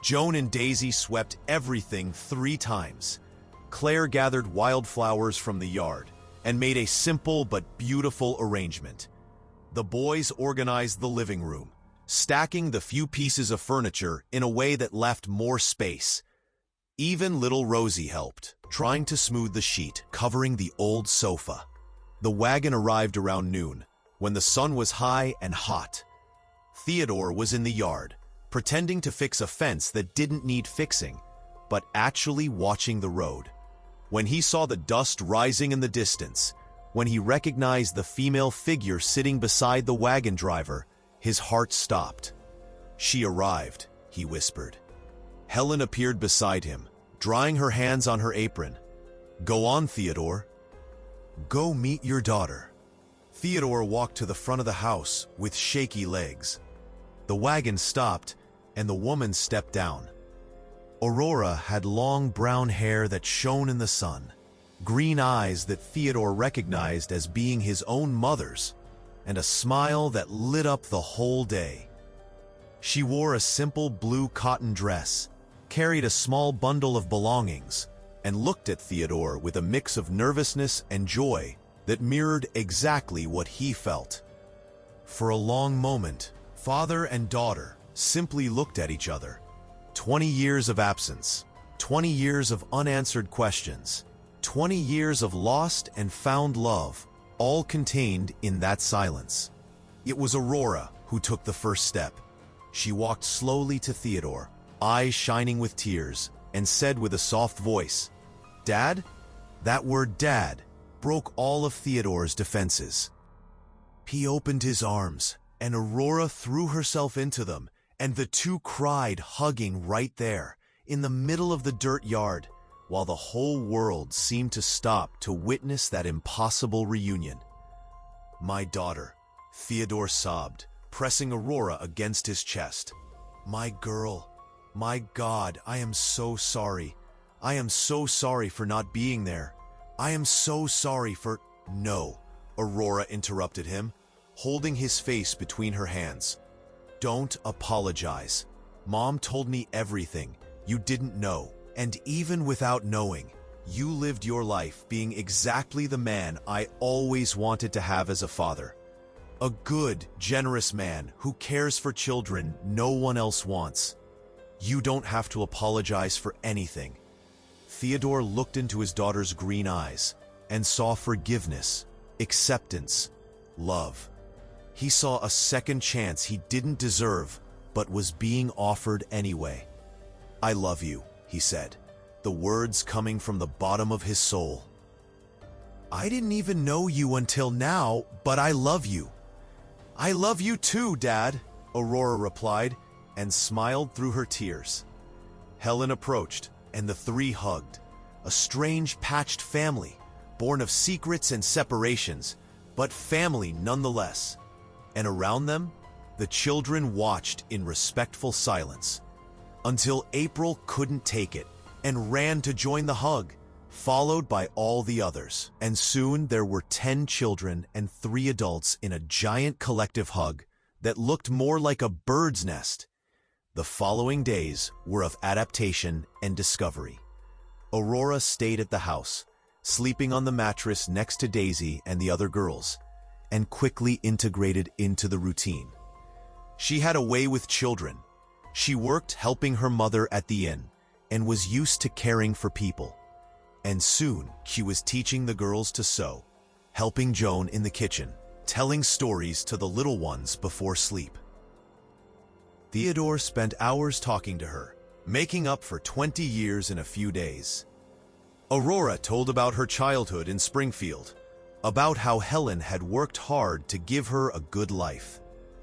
Joan and Daisy swept everything 3 times. Claire gathered wildflowers from the yard and made a simple but beautiful arrangement. The boys organized the living room, stacking the few pieces of furniture in a way that left more space. Even little Rosie helped, trying to smooth the sheet covering the old sofa. The wagon arrived around noon, when the sun was high and hot. Theodore was in the yard, pretending to fix a fence that didn't need fixing, but actually watching the road. When he saw the dust rising in the distance, when he recognized the female figure sitting beside the wagon driver, his heart stopped. "She arrived," he whispered. Helen appeared beside him, drying her hands on her apron. "Go on, Theodore. Go meet your daughter." Theodore walked to the front of the house with shaky legs. The wagon stopped, and the woman stepped down. Aurora had long brown hair that shone in the sun, green eyes that Theodore recognized as being his own mother's, and a smile that lit up the whole day. She wore a simple blue cotton dress, carried a small bundle of belongings, and looked at Theodore with a mix of nervousness and joy that mirrored exactly what he felt. For a long moment, father and daughter simply looked at each other. 20 years of absence, 20 years of unanswered questions, 20 years of lost and found love, all contained in that silence. It was Aurora who took the first step. She walked slowly to Theodore, eyes shining with tears, and said with a soft voice, "Dad?" That word "Dad" broke all of Theodore's defenses. He opened his arms, and Aurora threw herself into them, and the two cried, hugging right there, in the middle of the dirt yard, while the whole world seemed to stop to witness that impossible reunion. "My daughter," Theodore sobbed, pressing Aurora against his chest. "My girl, my God, I am so sorry. I am so sorry for not being there. I am so sorry for—" "No," Aurora interrupted him, holding his face between her hands. "Don't apologize. Mom told me everything. You didn't know. And even without knowing, you lived your life being exactly the man I always wanted to have as a father. A good, generous man who cares for children no one else wants. You don't have to apologize for anything." Theodore looked into his daughter's green eyes and saw forgiveness, acceptance, love. He saw a second chance he didn't deserve, but was being offered anyway. "I love you," he said, the words coming from the bottom of his soul. "I didn't even know you until now, but I love you." "I love you too, Dad," Aurora replied, and smiled through her tears. Helen approached, and the three hugged. A strange patched family, born of secrets and separations, but family nonetheless. And around them, the children watched in respectful silence, until April couldn't take it and ran to join the hug, followed by all the others. And soon there were 10 children and 3 adults in a giant collective hug that looked more like a bird's nest. The following days were of adaptation and discovery. Aurora stayed at the house, sleeping on the mattress next to Daisy and the other girls, and quickly integrated into the routine. She had a way with children. She worked helping her mother at the inn and was used to caring for people. And soon she was teaching the girls to sew, helping Joan in the kitchen, telling stories to the little ones before sleep. Theodore spent hours talking to her, making up for 20 years in a few days. Aurora told about her childhood in Springfield, about how Helen had worked hard to give her a good life,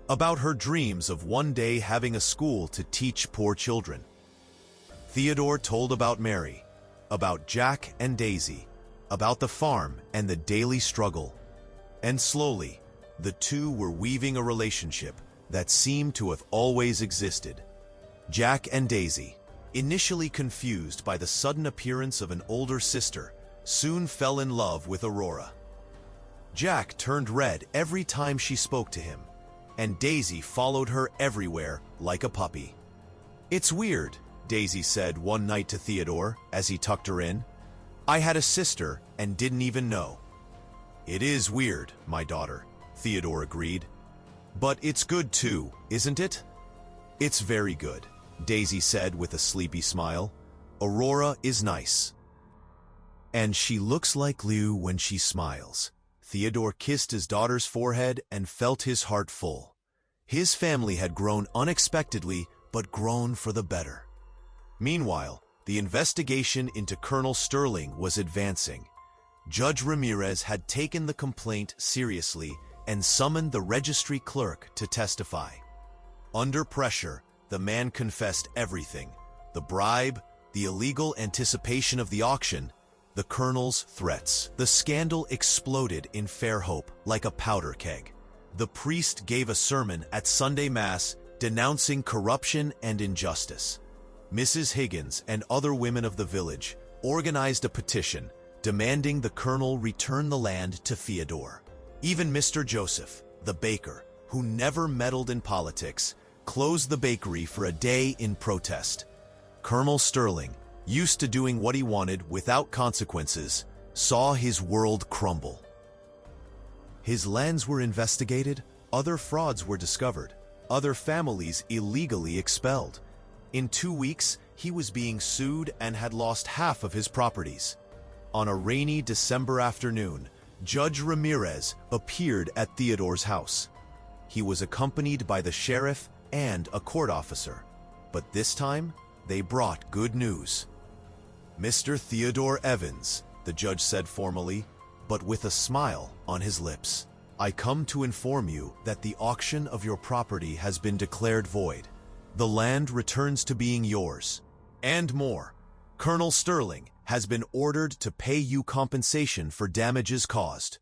about her dreams of one day having a school to teach poor children. Theodore told about Mary, about Jack and Daisy, about the farm and the daily struggle. And slowly, the two were weaving a relationship that seemed to have always existed. Jack and Daisy, initially confused by the sudden appearance of an older sister, soon fell in love with Aurora. Jack turned red every time she spoke to him, and Daisy followed her everywhere like a puppy. "It's weird," Daisy said one night to Theodore as he tucked her in. "I had a sister and didn't even know." "It is weird, my daughter," Theodore agreed. "But it's good too, isn't it?" "It's very good," Daisy said with a sleepy smile. "Aurora is nice. And she looks like Liu when she smiles." Theodore kissed his daughter's forehead and felt his heart full. His family had grown unexpectedly, but grown for the better. Meanwhile, the investigation into Colonel Sterling was advancing. Judge Ramirez had taken the complaint seriously and summoned the registry clerk to testify. Under pressure, the man confessed everything: the bribe, the illegal anticipation of the auction, the colonel's threats. The scandal exploded in Fairhope like a powder keg. The priest gave a sermon at Sunday Mass denouncing corruption and injustice. Mrs. Higgins and other women of the village organized a petition demanding the colonel return the land to Theodore. Even Mr. Joseph, the baker, who never meddled in politics, closed the bakery for a day in protest. Colonel Sterling, used to doing what he wanted without consequences, saw his world crumble. His lands were investigated, other frauds were discovered, other families illegally expelled. In 2 weeks, he was being sued and had lost half of his properties. On a rainy December afternoon, Judge Ramirez appeared at Theodore's house. He was accompanied by the sheriff and a court officer, but this time they brought good news. "Mr. Theodore Evans," the judge said formally, but with a smile on his lips. I come to inform you that the auction of your property has been declared void. The land returns to being yours. And more, Colonel Sterling has been ordered to pay you compensation for damages caused.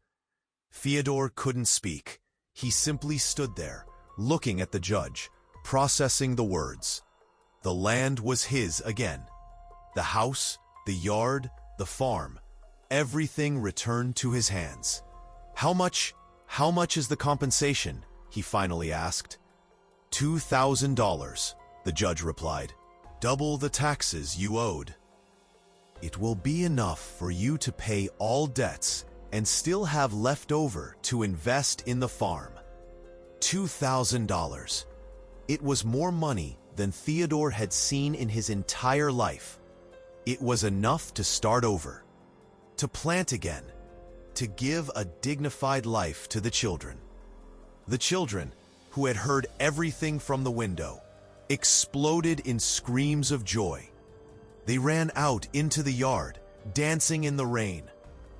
Theodore couldn't speak. He simply stood there, looking at the judge, processing the words. The land was his again. The house, the yard, the farm, everything returned to his hands. How much is the compensation? He finally asked. $2,000, the judge replied. Double the taxes you owed. It will be enough for you to pay all debts and still have left over to invest in the farm. $2,000. It was more money than Theodore had seen in his entire life. It was enough to start over, to plant again, to give a dignified life to the children. The children, who had heard everything from the window, exploded in screams of joy. They ran out into the yard, dancing in the rain,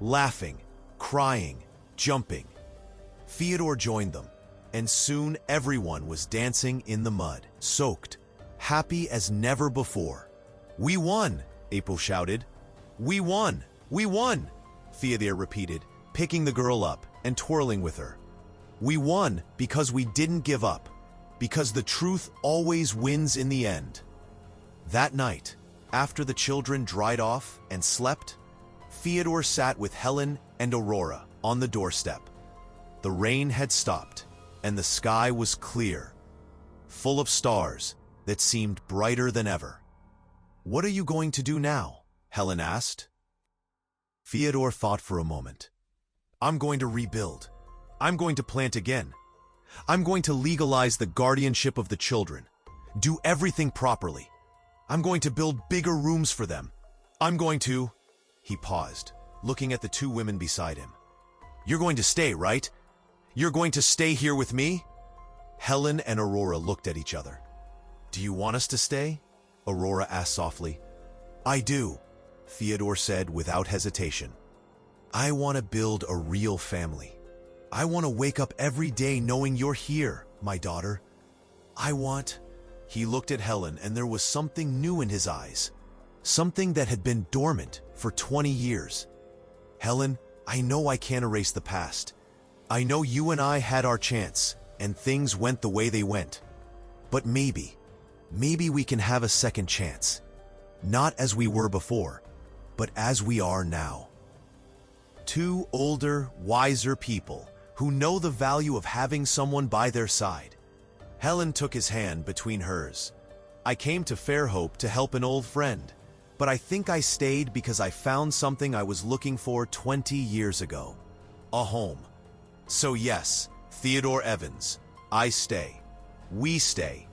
laughing, crying, jumping. Theodore joined them, and soon everyone was dancing in the mud, soaked, happy as never before. "We won!" April shouted. "We won! We won!" Theodore repeated, picking the girl up and twirling with her. "We won because we didn't give up, because the truth always wins in the end." That night, after the children dried off and slept, Theodore sat with Helen and Aurora on the doorstep. The rain had stopped, and the sky was clear, full of stars that seemed brighter than ever. "What are you going to do now?" Helen asked. Theodore thought for a moment. "I'm going to rebuild. I'm going to plant again. I'm going to legalize the guardianship of the children, do everything properly. I'm going to build bigger rooms for them. I'm going to..." He paused, looking at the two women beside him. "You're going to stay, right? You're going to stay here with me?" Helen and Aurora looked at each other. "Do you want us to stay?" Aurora asked softly. "I do," Theodore said without hesitation. "I want to build a real family. I want to wake up every day knowing you're here, my daughter. I want..." He looked at Helen, and there was something new in his eyes, something that had been dormant for 20 years. "Helen, I know I can't erase the past. I know you and I had our chance, and things went the way they went. But maybe we can have a second chance. Not as we were before, but as we are now." Two older, wiser people who know the value of having someone by their side. Helen took his hand between hers. "I came to Fairhope to help an old friend, but I think I stayed because I found something I was looking for 20 years ago. A home. So yes, Theodore Evans, I stay. We stay."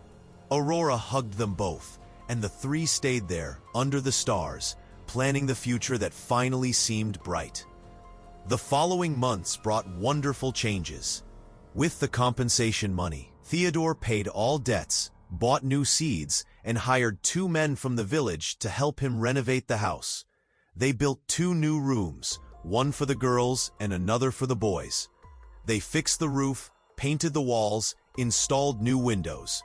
Aurora hugged them both, and the three stayed there, under the stars, planning the future that finally seemed bright. The following months brought wonderful changes. With the compensation money, Theodore paid all debts, bought new seeds, and hired 2 men from the village to help him renovate the house. They built 2 new rooms, one for the girls and another for the boys. They fixed the roof, painted the walls, installed new windows.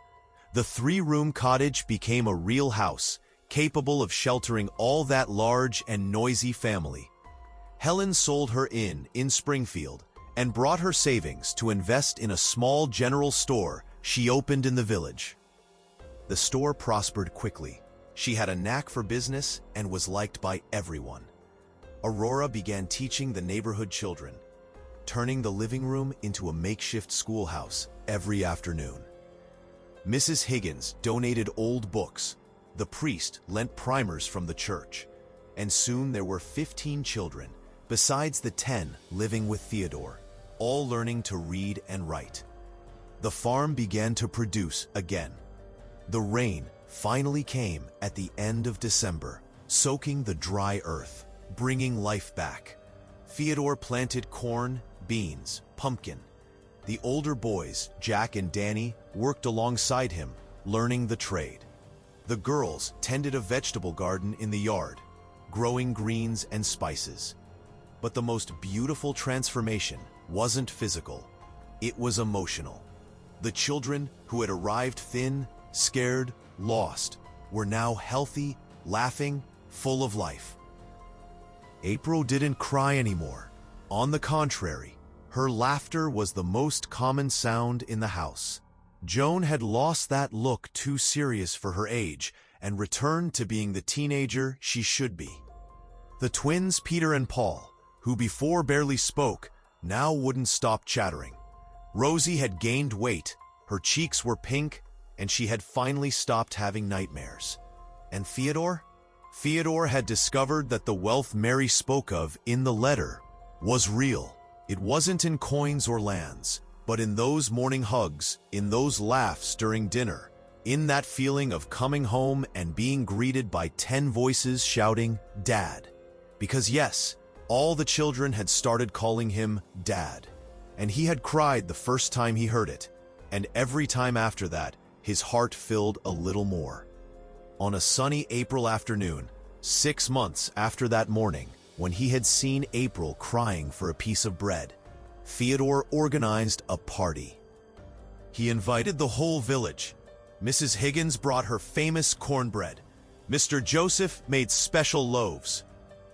The 3-room cottage became a real house, capable of sheltering all that large and noisy family. Helen sold her inn in Springfield and brought her savings to invest in a small general store she opened in the village. The store prospered quickly. She had a knack for business and was liked by everyone. Aurora began teaching the neighborhood children, turning the living room into a makeshift schoolhouse every afternoon. Mrs. Higgins donated old books. The priest lent primers from the church. And soon there were 15 children, besides the 10 living with Theodore, all learning to read and write. The farm began to produce again. The rain finally came at the end of December, soaking the dry earth, bringing life back. Theodore planted corn, beans, pumpkin. The older boys, Jack and Danny, worked alongside him, learning the trade. The girls tended a vegetable garden in the yard, growing greens and spices. But the most beautiful transformation wasn't physical. It was emotional. The children who had arrived thin, scared, lost, were now healthy, laughing, full of life. April didn't cry anymore. On the contrary, her laughter was the most common sound in the house. Joan had lost that look too serious for her age and returned to being the teenager she should be. The twins Peter and Paul, who before barely spoke, now wouldn't stop chattering. Rosie had gained weight, her cheeks were pink, and she had finally stopped having nightmares. And Theodore? Theodore had discovered that the wealth Mary spoke of in the letter was real. It wasn't in coins or lands, but in those morning hugs, in those laughs during dinner, in that feeling of coming home and being greeted by 10 voices shouting, "Dad." Because yes, all the children had started calling him Dad. And he had cried the first time he heard it, and every time after that, his heart filled a little more. On a sunny April afternoon, 6 months after that morning, when he had seen April crying for a piece of bread, Theodore organized a party. He invited the whole village. Mrs. Higgins brought her famous cornbread. Mr. Joseph made special loaves.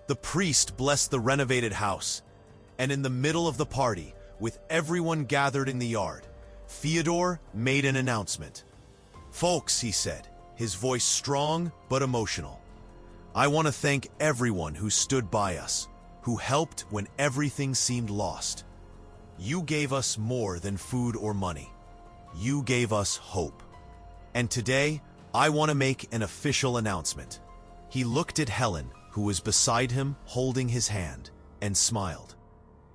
The priest blessed the renovated house. And in the middle of the party, with everyone gathered in the yard, Theodore made an announcement. "Folks," he said, his voice strong but emotional, "I want to thank everyone who stood by us, who helped when everything seemed lost. You gave us more than food or money. You gave us hope. And today, I want to make an official announcement." He looked at Helen, who was beside him holding his hand, and smiled.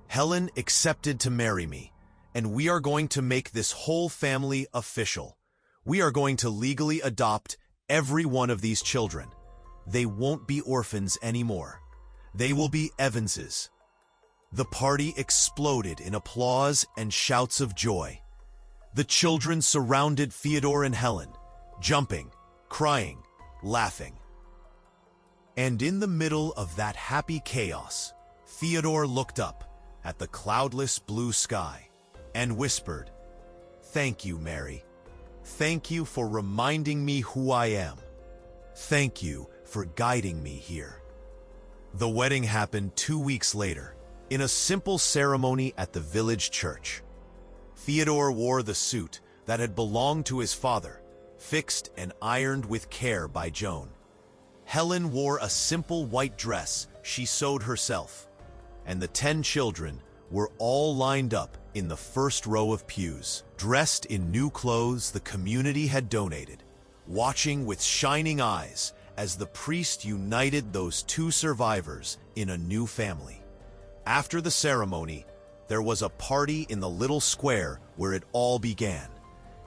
"Helen accepted to marry me, and we are going to make this whole family official. We are going to legally adopt every one of these children. They won't be orphans anymore. They will be Evanses." The party exploded in applause and shouts of joy. The children surrounded Theodore and Helen, jumping, crying, laughing. And in the middle of that happy chaos, Theodore looked up at the cloudless blue sky and whispered, "Thank you, Mary. Thank you for reminding me who I am. Thank you for guiding me here." The wedding happened 2 weeks later, in a simple ceremony at the village church. Theodore wore the suit that had belonged to his father, fixed and ironed with care by Joan. Helen wore a simple white dress she sewed herself, and the 10 children were all lined up in the first row of pews, dressed in new clothes the community had donated, watching with shining eyes as the priest united those 2 survivors in a new family. After the ceremony, there was a party in the little square where it all began.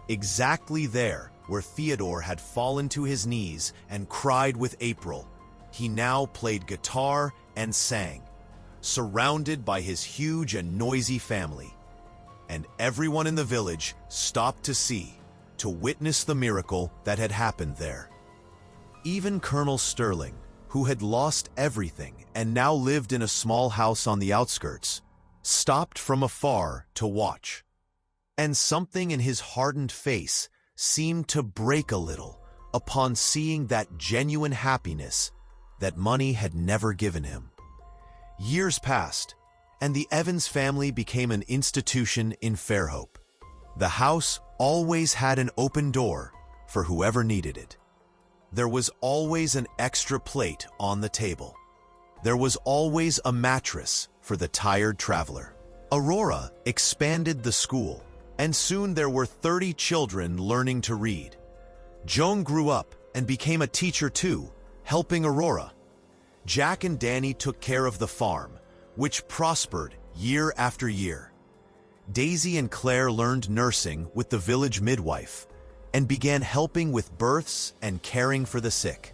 Exactly there where Theodore had fallen to his knees and cried with April, he now played guitar and sang, surrounded by his huge and noisy family. And everyone in the village stopped to see, to witness the miracle that had happened there. Even Colonel Sterling, who had lost everything and now lived in a small house on the outskirts, stopped from afar to watch. And something in his hardened face seemed to break a little upon seeing that genuine happiness that money had never given him. Years passed, and the Evans family became an institution in Fairhope. The house always had an open door for whoever needed it. There was always an extra plate on the table. There was always a mattress for the tired traveler. Aurora expanded the school, and soon there were 30 children learning to read. Joan grew up and became a teacher too, helping Aurora. Jack and Danny took care of the farm, which prospered year after year. Daisy and Claire learned nursing with the village midwife and began helping with births and caring for the sick.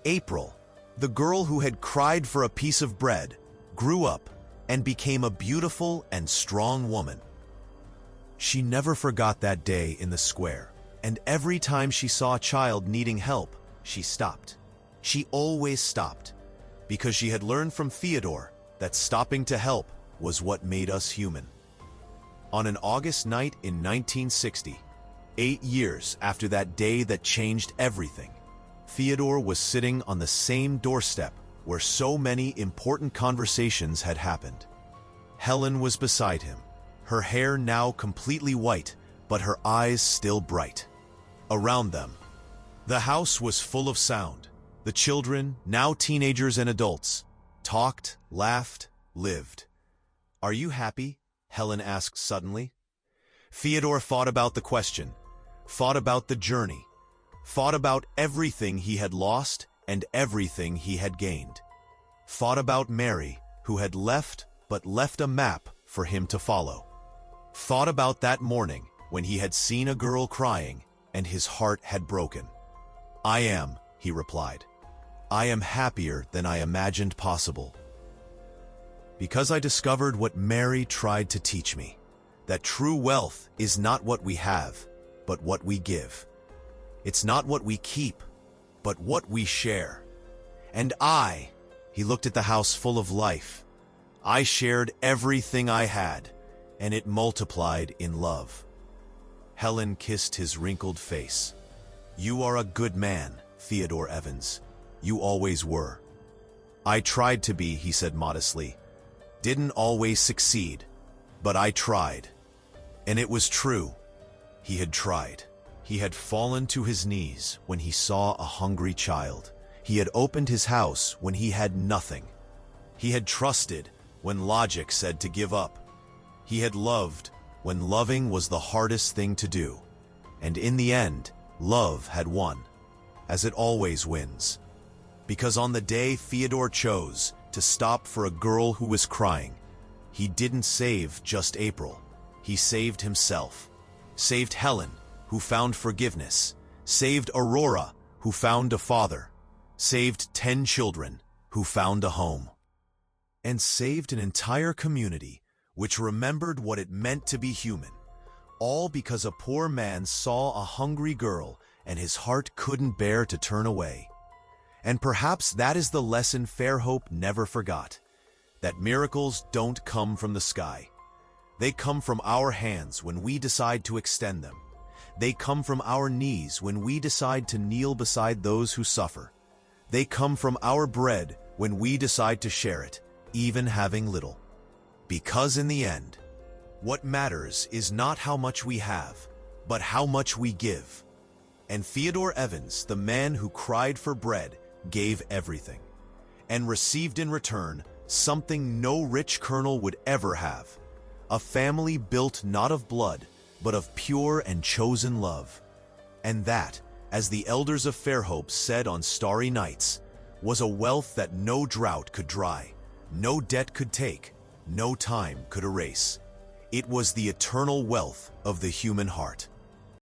April, the girl who had cried for a piece of bread, grew up and became a beautiful and strong woman. She never forgot that day in the square, and every time she saw a child needing help, she stopped. She always stopped, because she had learned from Theodore that stopping to help was what made us human. On an August night in 1960, 8 years after that day that changed everything, Theodore was sitting on the same doorstep where so many important conversations had happened. Helen was beside him, her hair now completely white, but her eyes still bright. Around them, the house was full of sound. The children, now teenagers and adults, talked, laughed, lived. "Are you happy?" Helen asked suddenly. Theodore thought about the question, thought about the journey, thought about everything he had lost and everything he had gained. Thought about Mary, who had left but left a map for him to follow. Thought about that morning when he had seen a girl crying and his heart had broken. "I am," he replied. "I am happier than I imagined possible. Because I discovered what Mary tried to teach me, that true wealth is not what we have, but what we give. It's not what we keep, but what we share. And he looked at the house full of life. I shared everything I had, and it multiplied in love." Helen kissed his wrinkled face. "You are a good man, Theodore Evans. You always were." "I tried to be," he said modestly. "Didn't always succeed, but I tried." And it was true. He had tried. He had fallen to his knees when he saw a hungry child. He had opened his house when he had nothing. He had trusted when logic said to give up. He had loved when loving was the hardest thing to do. And in the end, love had won, as it always wins. Because on the day Theodore chose to stop for a girl who was crying, he didn't save just April. He saved himself. Saved Helen, who found forgiveness. Saved Aurora, who found a father. Saved 10 children, who found a home. And saved an entire community which remembered what it meant to be human. All because a poor man saw a hungry girl and his heart couldn't bear to turn away. And perhaps that is the lesson Fairhope never forgot, that miracles don't come from the sky. They come from our hands when we decide to extend them. They come from our knees when we decide to kneel beside those who suffer. They come from our bread when we decide to share it, even having little. Because in the end, what matters is not how much we have, but how much we give. And Theodore Evans, the man who cried for bread, gave everything, and received in return something no rich colonel would ever have: a family built not of blood, but of pure and chosen love. And that, as the elders of Fairhope said on starry nights, was a wealth that no drought could dry, no debt could take, no time could erase. It was the eternal wealth of the human heart.